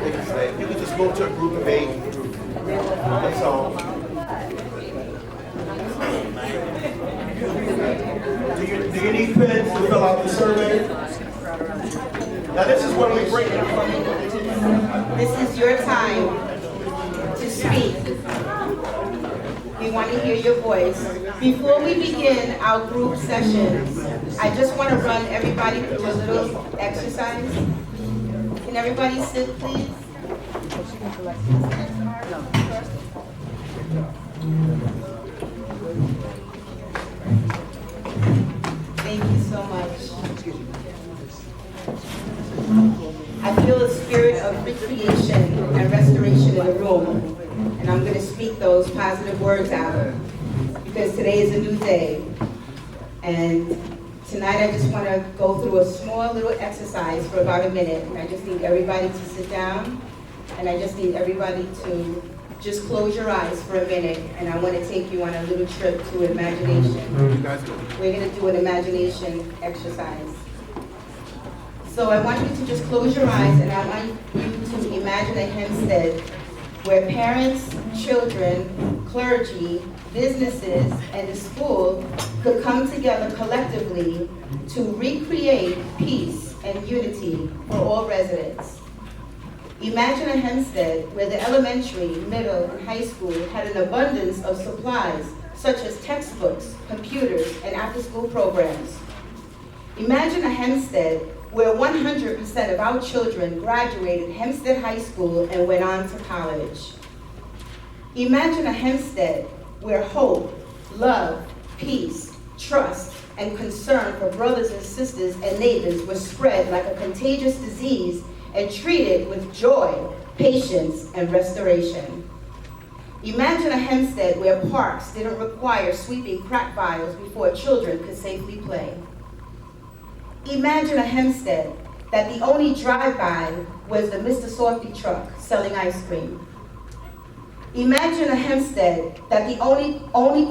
They can stay. You can just move to a group of 8. That's all. Do you need pens to fill out the survey? Now this is when we bring it. This is your time to speak. We want to hear your voice. Before we begin our group sessions, I just want to run everybody through a little exercise. Can everybody sit, please? Thank you so much. I feel a spirit of recreation and restoration in the room, and I'm going to speak those positive words out because today is a new day. And tonight I just want to go through a small little exercise for about a minute. And I just need everybody to sit down, and I just need everybody to just close your eyes for a minute, and I want to take you on a little trip to imagination. We're going to do an imagination exercise. So I want you to just close your eyes, and I want you to imagine a Hempstead where parents, children, clergy, businesses, and the school could come together collectively to recreate peace and unity for all residents. Imagine a Hempstead where the elementary, middle, and high school had an abundance of supplies such as textbooks, computers, and after-school programs. Imagine a Hempstead where 100% of our children graduated Hempstead High School and went on to college. Imagine a Hempstead where hope, love, peace, trust, and concern for brothers and sisters and neighbors was spread like a contagious disease and treated with joy, patience, and restoration. Imagine a Hempstead where parks didn't require sweeping crack vials before children could safely play. Imagine a Hempstead that the only drive-by was the Mr. Softy truck selling ice cream. Imagine a Hempstead that the only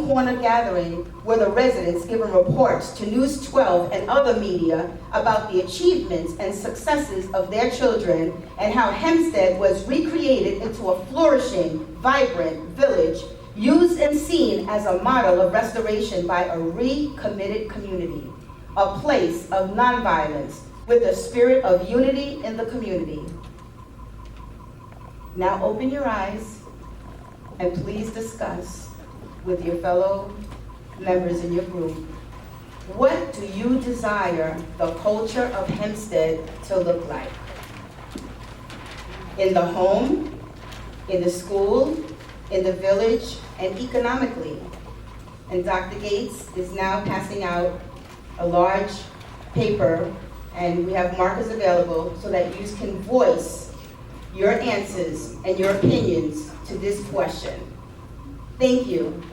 corner gathering were the residents giving reports to News 12 and other media about the achievements and successes of their children and how Hempstead was recreated into a flourishing, vibrant village used and seen as a model of restoration by a recommitted community, a place of nonviolence with a spirit of unity in the community. Now open your eyes and please discuss with your fellow members in your group, what do you desire the culture of Hempstead to look like? In the home, in the school, in the village, and economically. And Dr. Gates is now passing out a large paper, and we have markers available so that you can voice your answers and your opinions to this question. Thank you.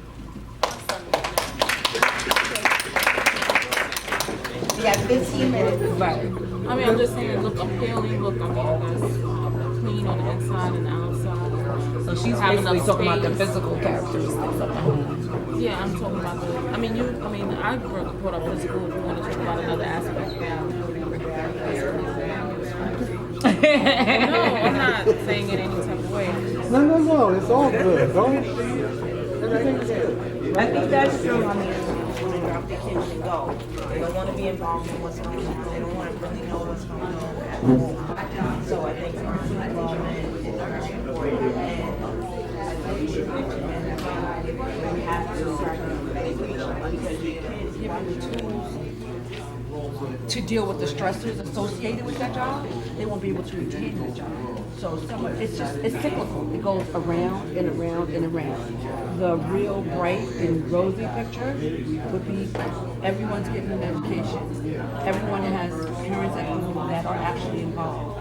We have 15 minutes. Right. I mean, I'm just saying, look appealing, look, I mean, that's clean on the inside and the outside. So she's basically talking about the physical characteristics of the home. Yeah, I'm talking about the, I mean, I brought up physical, if you want to talk about another aspect. No, I'm not saying it any type of way. No, it's all good. Everything's good. I think that's true. I mean, Drop their kids and go. They don't want to be involved in what's going on. They don't want to really know what's going on at home. So I think parental involvement is very important. And we have to start because your kids given the tools to deal with the stressors associated with that job, they won't be able to retain that job. So it's cyclical. It goes around and around and around. The real bright and rosy picture would be everyone's getting an education. Everyone has parents at home that are actually involved.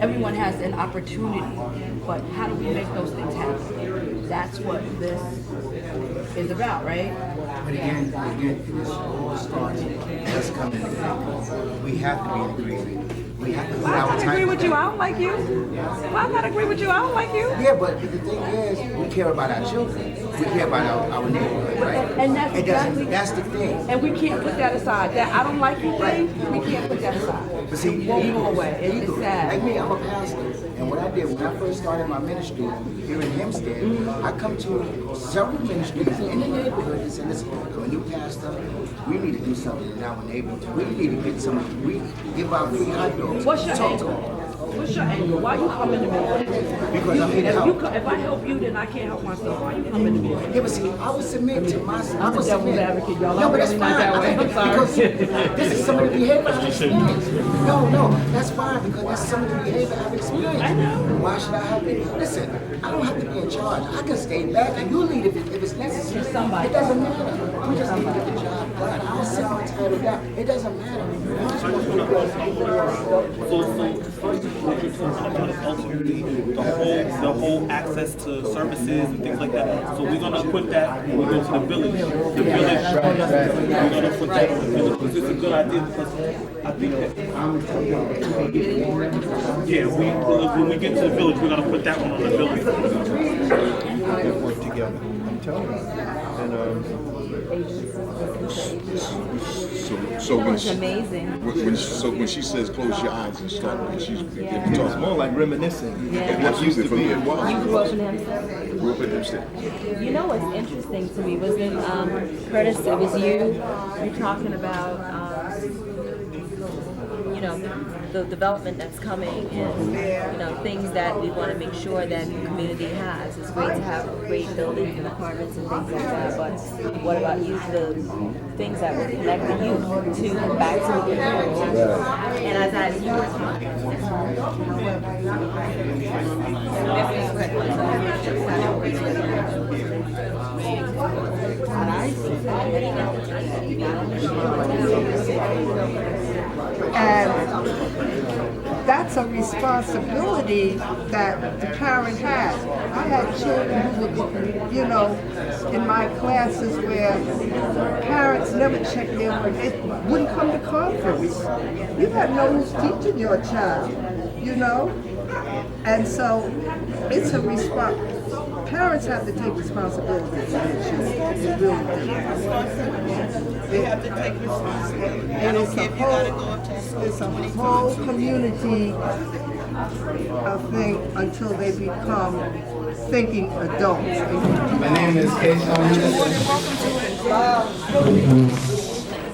Everyone has an opportunity, but how do we make those things happen? That's what this is about, right? But again, this all starts us coming together. We have to be in agreement. We have to put our time. I agree with you. I don't like you. Well, I gotta agree with you. I don't like you. Yeah, but the thing is, we care about our children. We care about our neighborhood, right? And that's exactly, that's the thing. And we can't put that aside. That I don't like you thing, we can't put that aside. But see, it won't go away. It's sad. Like me, I'm a pastor. And what I did when I first started my ministry here in Hempstead, I come to several ministries in the neighborhood and said, listen, I'm a new pastor. We need to do something in our neighborhood. We need to get some, we give out free hot dogs. What's your angle? What's your angle? Why you come in the middle? Because I'm here to help. If I help you, then I can't help myself. Why you come in the middle? Yeah, but see, I would submit to my. I'm a devil's advocate, y'all. No, but that's I'm fine. not that way. I'm sorry. Because this is some of the behavior I've experienced. No, that's fine because that's some of the behavior I've experienced. I know. Why should I have to? Listen, I don't have to be in charge. I can stay back and you lead if it's necessary. Somebody. It doesn't matter. We just need to get the job done. I'm sick and tired of that. It doesn't matter. Ultimately, the whole access to services and things like that. So we're gonna put that when we go to the village. The village, we're gonna put that in the village because it's a good idea because I think that when we get to the village, we're gonna put that one on the village. together. I'm telling you. And So when was amazing. when she says close your eyes and start, and she's beginning it's to talk. more like reminiscing. Yeah. What used to be. It was. You grew up in Hempstead? Grew up in Hempstead. You know what's interesting to me was in Curtis, it was you're talking about you know, the development that's coming and you know, things that we want to make sure that the community has. It's great to have great buildings and apartments and things like that, but what about youth, the things that will connect the youth to back to the community? And as you were And that's a responsibility that the parent has. I had children who would, you know, in my classes where parents never checked their work. They wouldn't come to conference. You got to know who's teaching your child, you know? And so it's a parents have to take responsibility for their children. They really do. You have to take responsibility. And it's a whole community thing until they become thinking adults. My name is Kayshawn.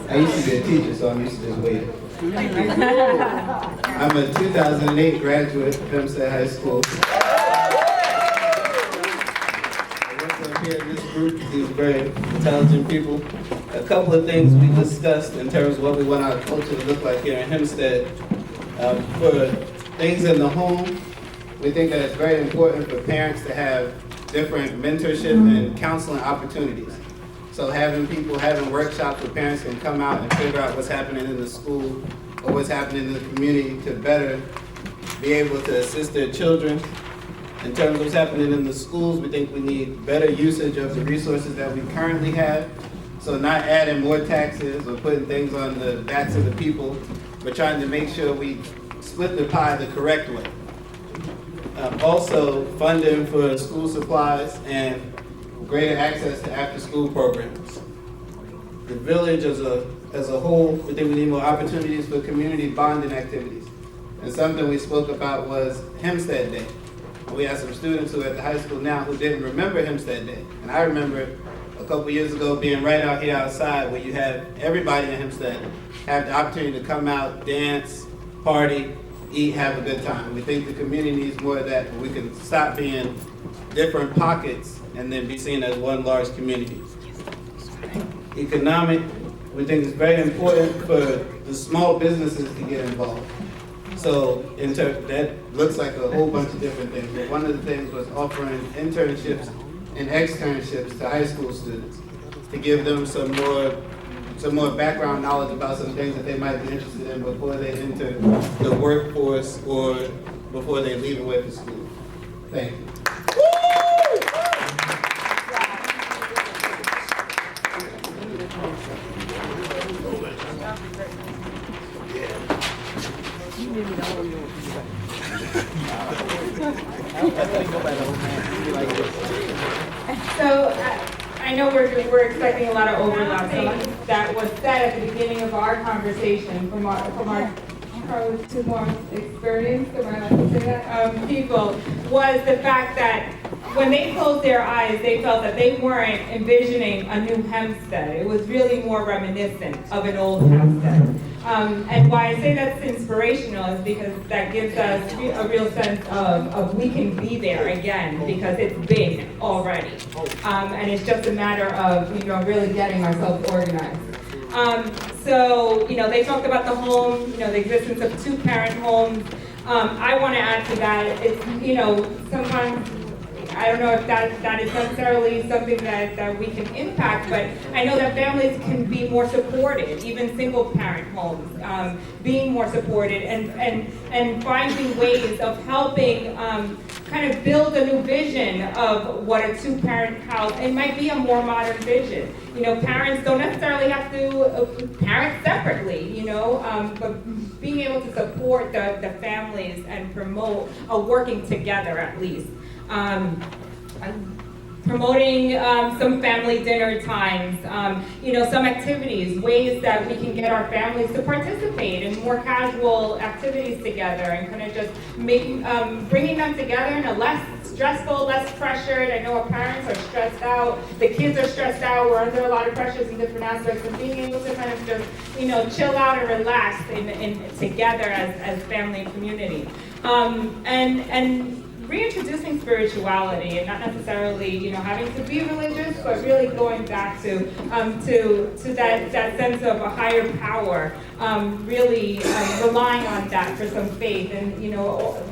I used to be a teacher, so I'm used to just waiting. I'm a 2008 graduate of Hempstead High School. I work up here in this group, these very intelligent people. A couple of things we discussed in terms of what we want our culture to look like here in Hempstead. For things in the home, we think that it's very important for parents to have different mentorship and counseling opportunities. So having workshops where parents can come out and figure out what's happening in the school or what's happening in the community to better be able to assist their children. In terms of what's happening in the schools, we think we need better usage of the resources that we currently have. So not adding more taxes or putting things on the backs of the people, but trying to make sure we split the pie the correct way. Also, funding for school supplies and greater access to after-school programs. The village as a whole, we think we need more opportunities for community bonding activities. And something we spoke about was Hempstead Day. We had some students who are at the high school now who didn't remember Hempstead Day. And I remember a couple years ago being right out here outside where you have everybody in Hempstead have the opportunity to come out, dance, party, eat, have a good time. We think the community needs more of that, where we can stop being different pockets and then be seen as one large community. Economic, we think it's very important for the small businesses to get involved. So that looks like a whole bunch of different things, but one of the things was offering internships and externships to high school students to give them some more background knowledge about some things that they might be interested in before they enter the workforce or before they leave away from school. Thank you. So I know we're expecting a lot of overlap. So that was said at the beginning of our conversation from our probably two more experienced, am I allowed to say that, people, was the fact that when they closed their eyes, they felt that they weren't envisioning a new Hempstead. It was really more reminiscent of an old Hempstead. And why I say that's inspirational is because that gives us a real sense of we can be there again because it's been already. And it's just a matter of, really getting ourselves organized. So, they talked about the home, the existence of two-parent homes. I want to add to that, it's, sometimes, I don't know if that is necessarily something that we can impact, but I know that families can be more supported, even single-parent homes, being more supported and finding ways of helping kind of build a new vision of what a two-parent house, it might be a more modern vision. Parents don't necessarily have to parent separately, but being able to support the families and promote a working together at least. promoting some family dinner times, some activities, ways that we can get our families to participate in more casual activities together, and kind of just bringing them together in a less stressful, less pressured. I know our parents are stressed out, the kids are stressed out, we're under a lot of pressures in different aspects, and being able to kind of just, chill out and relax together as family and community. And reintroducing spirituality, and not necessarily, having to be religious, but really going back to that sense of a higher power, really relying on that for some faith. And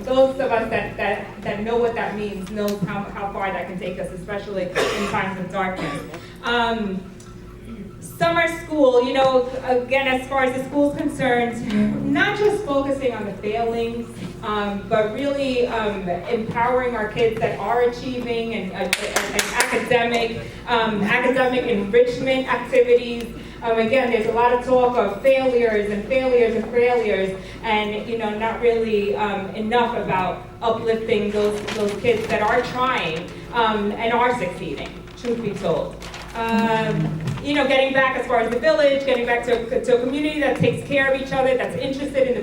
those of us that know what that means knows how far that can take us, especially in times of darkness. Summer school, again, as far as the school's concerned, not just focusing on the failings, but really empowering our kids that are achieving and academic enrichment activities. Again, there's a lot of talk of failures, and not really enough about uplifting those kids that are trying and are succeeding, truth be told. Getting back as far as the village, getting back to a community that takes care of each other, that's interested in the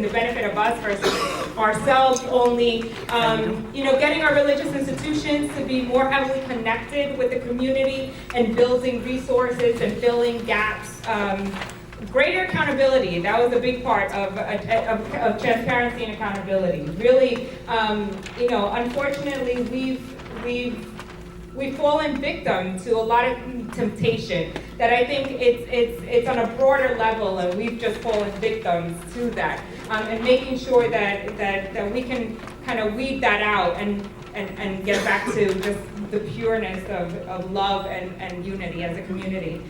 benefit of us versus ourselves only. Getting our religious institutions to be more heavily connected with the community and building resources and filling gaps. Greater accountability, that was a big part of transparency and accountability. Really, unfortunately, we've fallen victim to a lot of temptation that I think it's on a broader level, and we've just fallen victims to that. And making sure that we can kind of weed that out and get back to just the pureness of love and unity as a community.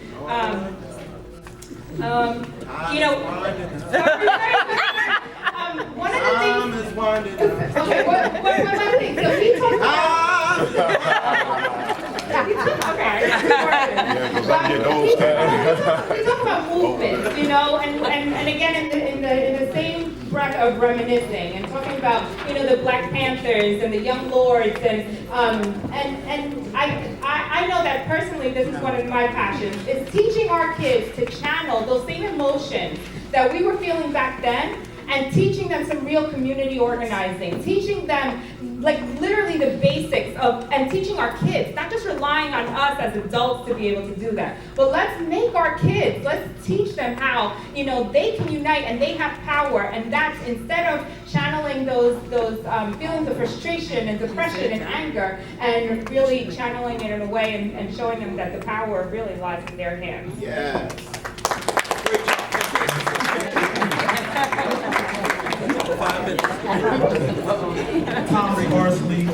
One of the things. Okay, what thing? So he talked about. We talk about movements, and again in the same breath of reminiscing and talking about the Black Panthers and the Young Lords and I know that personally this is one of my passions, is teaching our kids to channel those same emotions that we were feeling back then, and teaching them some real community organizing, teaching them like literally the basics and teaching our kids, not just relying on us as adults to be able to do that, but let's make our kids, let's teach them how, they can unite and they have power, and that's instead of channeling those feelings of frustration and depression and anger, and really channeling it in a way and showing them that the power really lies in their hands. Yes. Tom Parsley.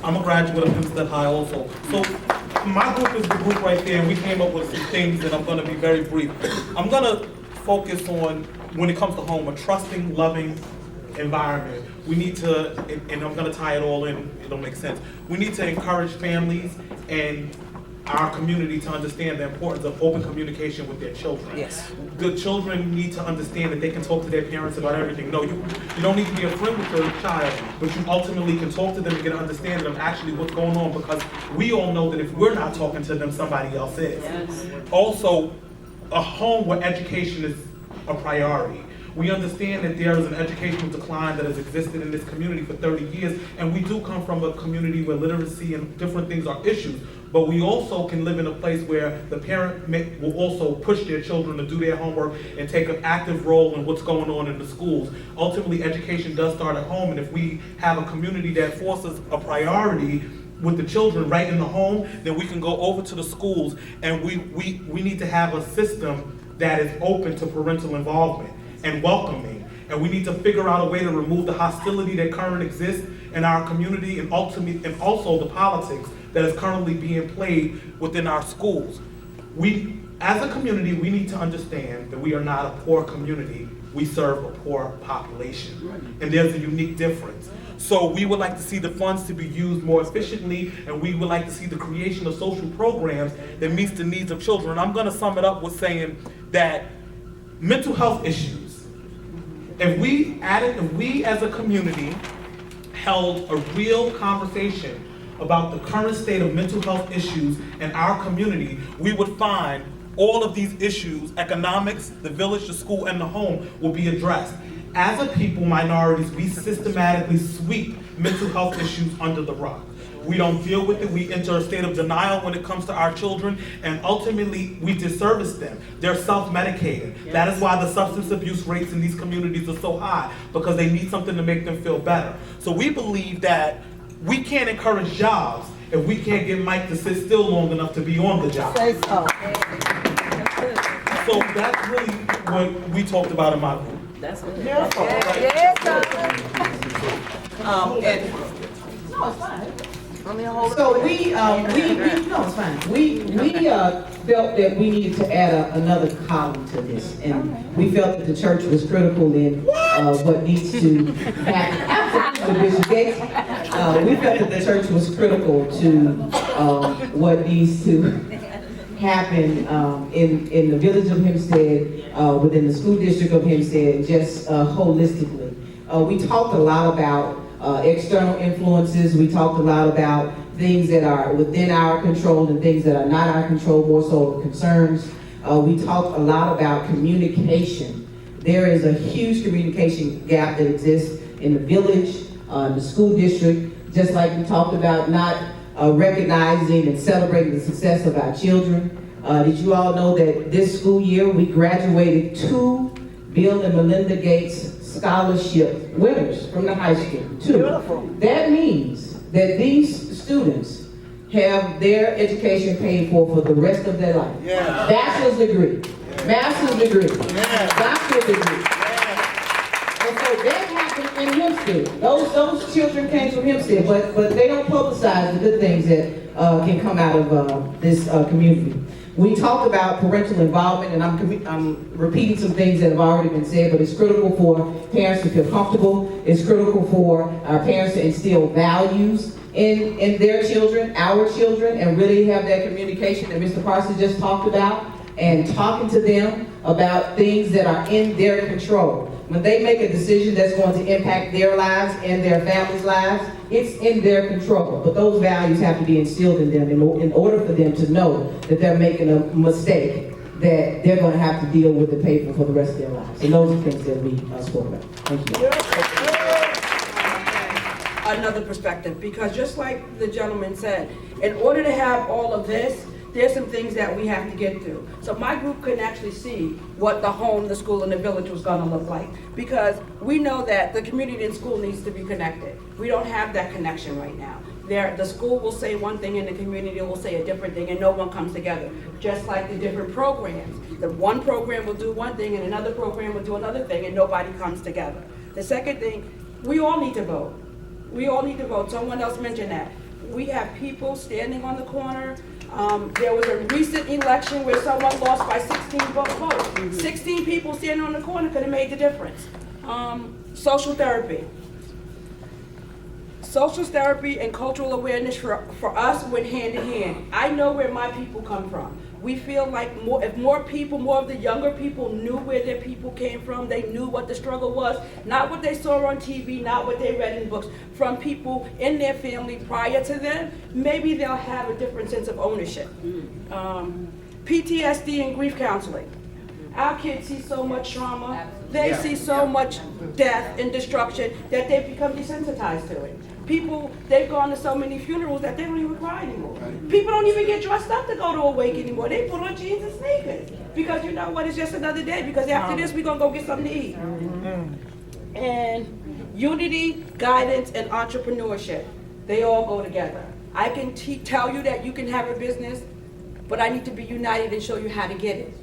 I'm a graduate of Hempstead High also. So my group is the group right there, and we came up with some things that I'm going to be very brief. I'm going to focus on, when it comes to home, a trusting, loving environment. We need to, and I'm going to tie it all in, it'll make sense. We need to encourage families and our community to understand the importance of open communication with their children. Yes. The children need to understand that they can talk to their parents about everything. No, you don't need to be a friend with your child, but you ultimately can talk to them and get an understanding of actually what's going on, because we all know that if we're not talking to them, somebody else is. Yes. Also, a home where education is a priority. We understand that there is an educational decline that has existed in this community for 30 years, and we do come from a community where literacy and different things are issues, but we also can live in a place where the parent will also push their children to do their homework and take an active role in what's going on in the schools. Ultimately, education does start at home, and if we have a community that forces a priority with the children right in the home, then we can go over to the schools, and we need to have a system that is open to parental involvement and welcoming. And we need to figure out a way to remove the hostility that currently exists in our community, and also the politics that is currently being played within our schools. We, as a community, we need to understand that we are not a poor community. We serve a poor population, and there's a unique difference. So we would like to see the funds to be used more efficiently, and we would like to see the creation of social programs that meets the needs of children. And I'm gonna sum it up with saying that mental health issues, if we as a community held a real conversation about the current state of mental health issues in our community, we would find all of these issues, economics, the village, the school, and the home, will be addressed. As a people, minorities, we systematically sweep mental health issues under the rug. We don't deal with it. We enter a state of denial when it comes to our children, and ultimately we disservice them. They're self-medicated. Yes. That is why the substance abuse rates in these communities are so high, because they need something to make them feel better. So we believe that we can't encourage jobs if we can't get Mike to sit still long enough to be on the job. Say so. So that's really what we talked about in my group. That's good. Beautiful. No, it's fine. So we no, it's fine. We felt that we needed to add another column to this, and we felt that the church was critical in what needs to happen. Absolutely, Bishop Gates. We felt that the church was critical to what needs to happen in the village of Hempstead, within the school district of Hempstead, just holistically. We talked a lot about external influences. We talked a lot about things that are within our control and things that are not our control, more so concerns. We talked a lot about communication. There is a huge communication gap that exists in the village, the school district, just like we talked about not recognizing and celebrating the success of our children. Did you all know that this school year we graduated 2 Bill and Melinda Gates scholarship winners from the high school? 2. Beautiful. That means that these students have their education paid for the rest of their life. Yeah. Bachelor's degree, master's degree, doctorate degree. And so that happened in Hempstead. Those children came from Hempstead, but they don't publicize the good things that can come out of this community. We talked about parental involvement, and I'm repeating some things that have already been said, but it's critical for parents to feel comfortable. It's critical for our parents to instill values in their children, our children, and really have that communication that Mr. Parsons just talked about, and talking to them about things that are in their control. When they make a decision that's going to impact their lives and their families' lives, it's in their control. But those values have to be instilled in them in order for them to know that they're making a mistake that they're going to have to deal with and pay for the rest of their lives. And those are things that we spoke about. Thank you. Another perspective, because just like the gentleman said, in order to have all of this, there's some things that we have to get through. So my group couldn't actually see what the home, the school, and the village was gonna look like, because we know that the community and school needs to be connected. We don't have that connection right now. The school will say one thing and the community will say a different thing, and no one comes together. Just like the different programs. The one program will do one thing and another program will do another thing, and nobody comes together. The second thing, we all need to vote. We all need to vote. Someone else mentioned that. We have people standing on the corner. There was a recent election where someone lost by 16 votes. 16 people standing on the corner could have made the difference. Social therapy. Social therapy and cultural awareness for us went hand in hand. I know where my people come from. We feel like if more of the younger people knew where their people came from, they knew what the struggle was, not what they saw on TV, not what they read in books, from people in their family prior to them, maybe they'll have a different sense of ownership. PTSD and grief counseling. Our kids see so much trauma, they see so much death and destruction that they become desensitized to it. People, they've gone to so many funerals that they don't even cry anymore. People don't even get dressed up to go to a wake anymore. They put on jeans and sneakers. Because you know what, it's just another day. Because after this, we're going to go get something to eat. And unity, guidance, and entrepreneurship, they all go together. I can tell you that you can have a business, but I need to be united and show you how to get it.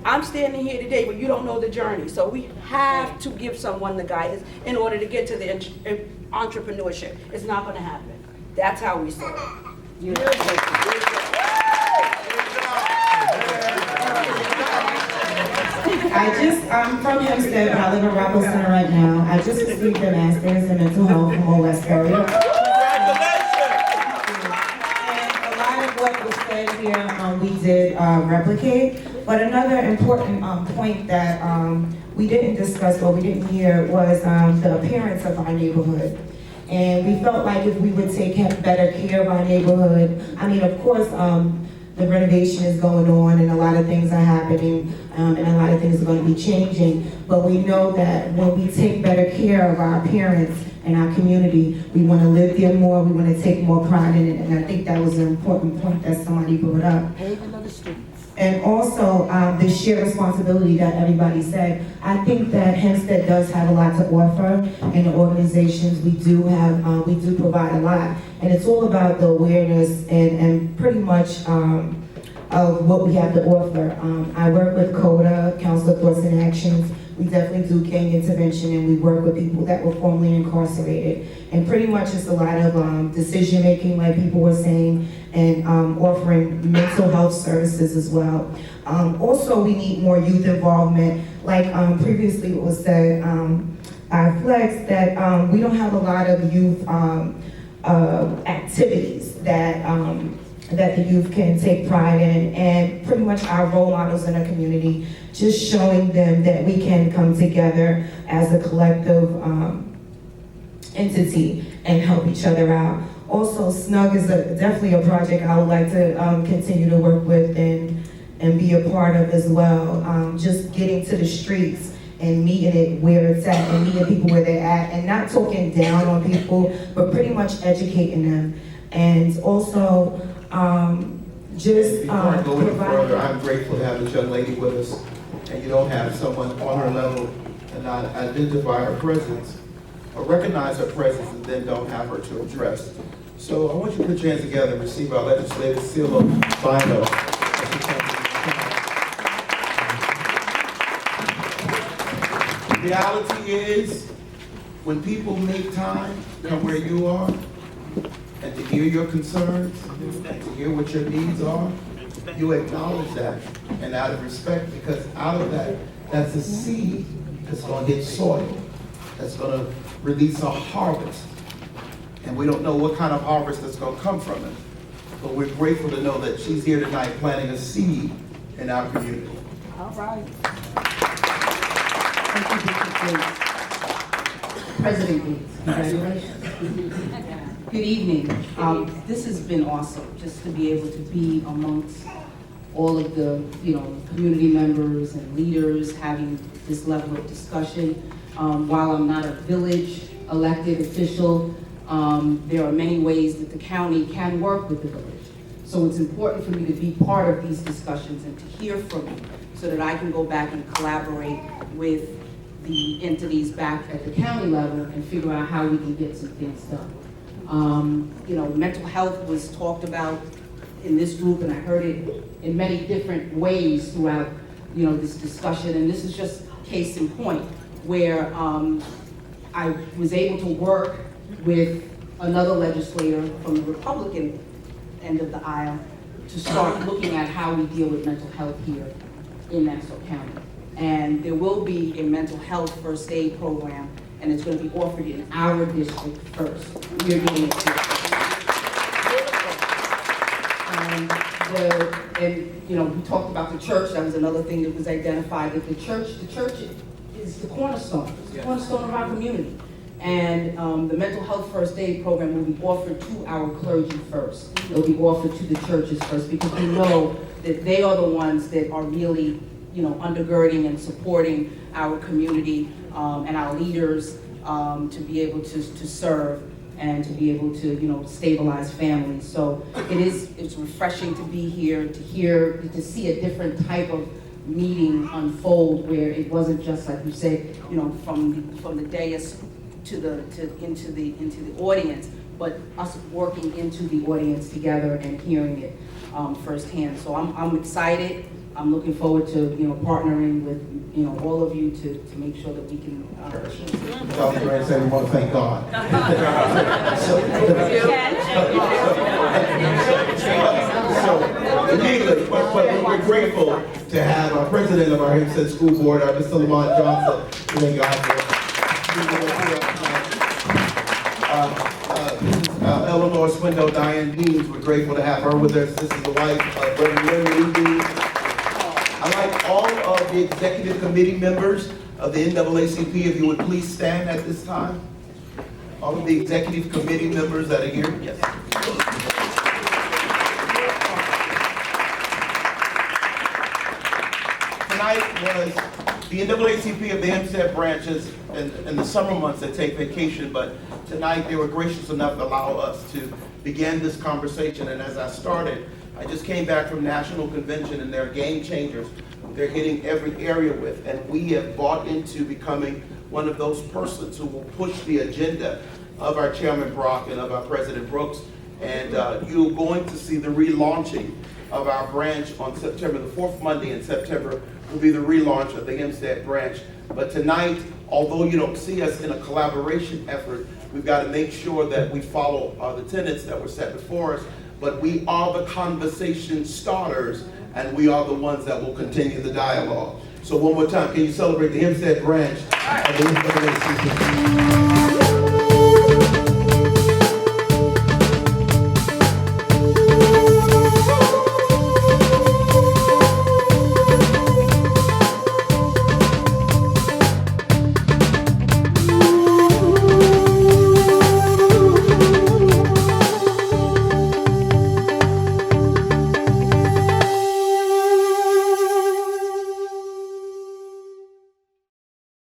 I'm standing here today, but you don't know the journey. So we have to give someone the guidance in order to get to the entrepreneurship. It's not going to happen. That's how we see it. I'm from Hempstead, but I live in Rockville Center right now. I just received a master's in mental health from Old West area. And a lot of what was said here, we did replicate. But another important point that we didn't discuss or we didn't hear was the appearance of our neighborhood. And we felt like if we would take better care of our neighborhood, I mean, of course, the renovation is going on and a lot of things are happening and a lot of things are going to be changing. But we know that when we take better care of our parents and our community, we want to live there more, we want to take more pride in it. And I think that was an important point that somebody brought up. Paving of the streets. And also the shared responsibility that everybody said. I think that Hempstead does have a lot to offer, and the organizations we do provide a lot. And it's all about the awareness and pretty much of what we have to offer. I work with CODA, Council of Thoughts and Actions. We definitely do gang intervention, and we work with people that were formerly incarcerated. And pretty much it's a lot of decision making, like people were saying, and offering mental health services as well. Also, we need more youth involvement. Like previously it was said, I flexed that we don't have a lot of youth activities that that the youth can take pride in, and pretty much our role models in our community, just showing them that we can come together as a collective entity and help each other out. Also, SNUG is definitely a project I would like to continue to work with and be a part of as well. Just getting to the streets and meeting it where it's at and meeting people where they're at, and not talking down on people, but pretty much educating them. And also, just Before I go any further, providing. I'm grateful to have this young lady with us, and you don't have someone on her level and not identify her presence, or recognize her presence, and then don't have her to address. So I want you to put your hands together and receive our legislative seal of final. The reality is, when people make time to come where you are, and to hear your concerns, and to hear what your needs are, you acknowledge that, and out of respect, because out of that, that's a seed that's gonna get soiled, that's gonna release a harvest. And we don't know what kind of harvest that's gonna come from it. But we're grateful to know that she's here tonight planting a seed in our community. All right. President Gates, congratulations. Good evening. This has been awesome, just to be able to be amongst all of the, community members and leaders having this level of discussion. While I'm not a village elected official, there are many ways that the county can work with the village. So it's important for me to be part of these discussions and to hear from you so that I can go back and collaborate with the entities back at the county level and figure out how we can get some things done. Mental health was talked about in this group, and I heard it in many different ways throughout, this discussion. And this is just case in point where I was able to work with another legislator from the Republican end of the aisle to start looking at how we deal with mental health here in Nassau County. And there will be a mental health first aid program, and it's going to be offered in our district first. We're doing it here. We talked about the church. That was another thing that was identified, that the church is the cornerstone. It's the cornerstone of our community. And the mental health first aid program will be offered to our clergy first. It will be offered to the churches first, because we know that they are the ones that are really, undergirding and supporting our community and our leaders to be able to serve and to be able to, stabilize families. So it's refreshing to be here, to see a different type of meeting unfold, where it wasn't just like you said, from the dais into the audience, but us working into the audience together and hearing it firsthand. So I'm excited. I'm looking forward to partnering with all of you to make sure that we can achieve it. Dr. Grant said we want to thank God. But we're grateful to have our president of our Hempstead School Board, Mr. Lamont Johnson. Thank God for Eleanor Swindle, Diane Deans. We're grateful to have her with us. This is the wife of Reverend Lynn Deans. I'd like all of the executive committee members of the NAACP, if you would please stand at this time. all of the executive committee members that are here. Yes. Tonight was the NAACP of the Hempstead branches in the summer months that take vacation, but tonight they were gracious enough to allow us to begin this conversation. And as I started, I just came back from National Convention, and they're game changers. They're hitting every area with, and we have bought into becoming one of those persons who will push the agenda of our Chairman Brock and of our President Brooks. And you're going to see the relaunching of our branch on September, the fourth Monday in September will be the relaunch of the Hempstead branch. But tonight, although you don't see us in a collaboration effort, we've got to make sure that we follow the tenets that were set before us. But we are the conversation starters, and we are the ones that will continue the dialogue. So one more time, can you celebrate the Hempstead branch of the NAACP?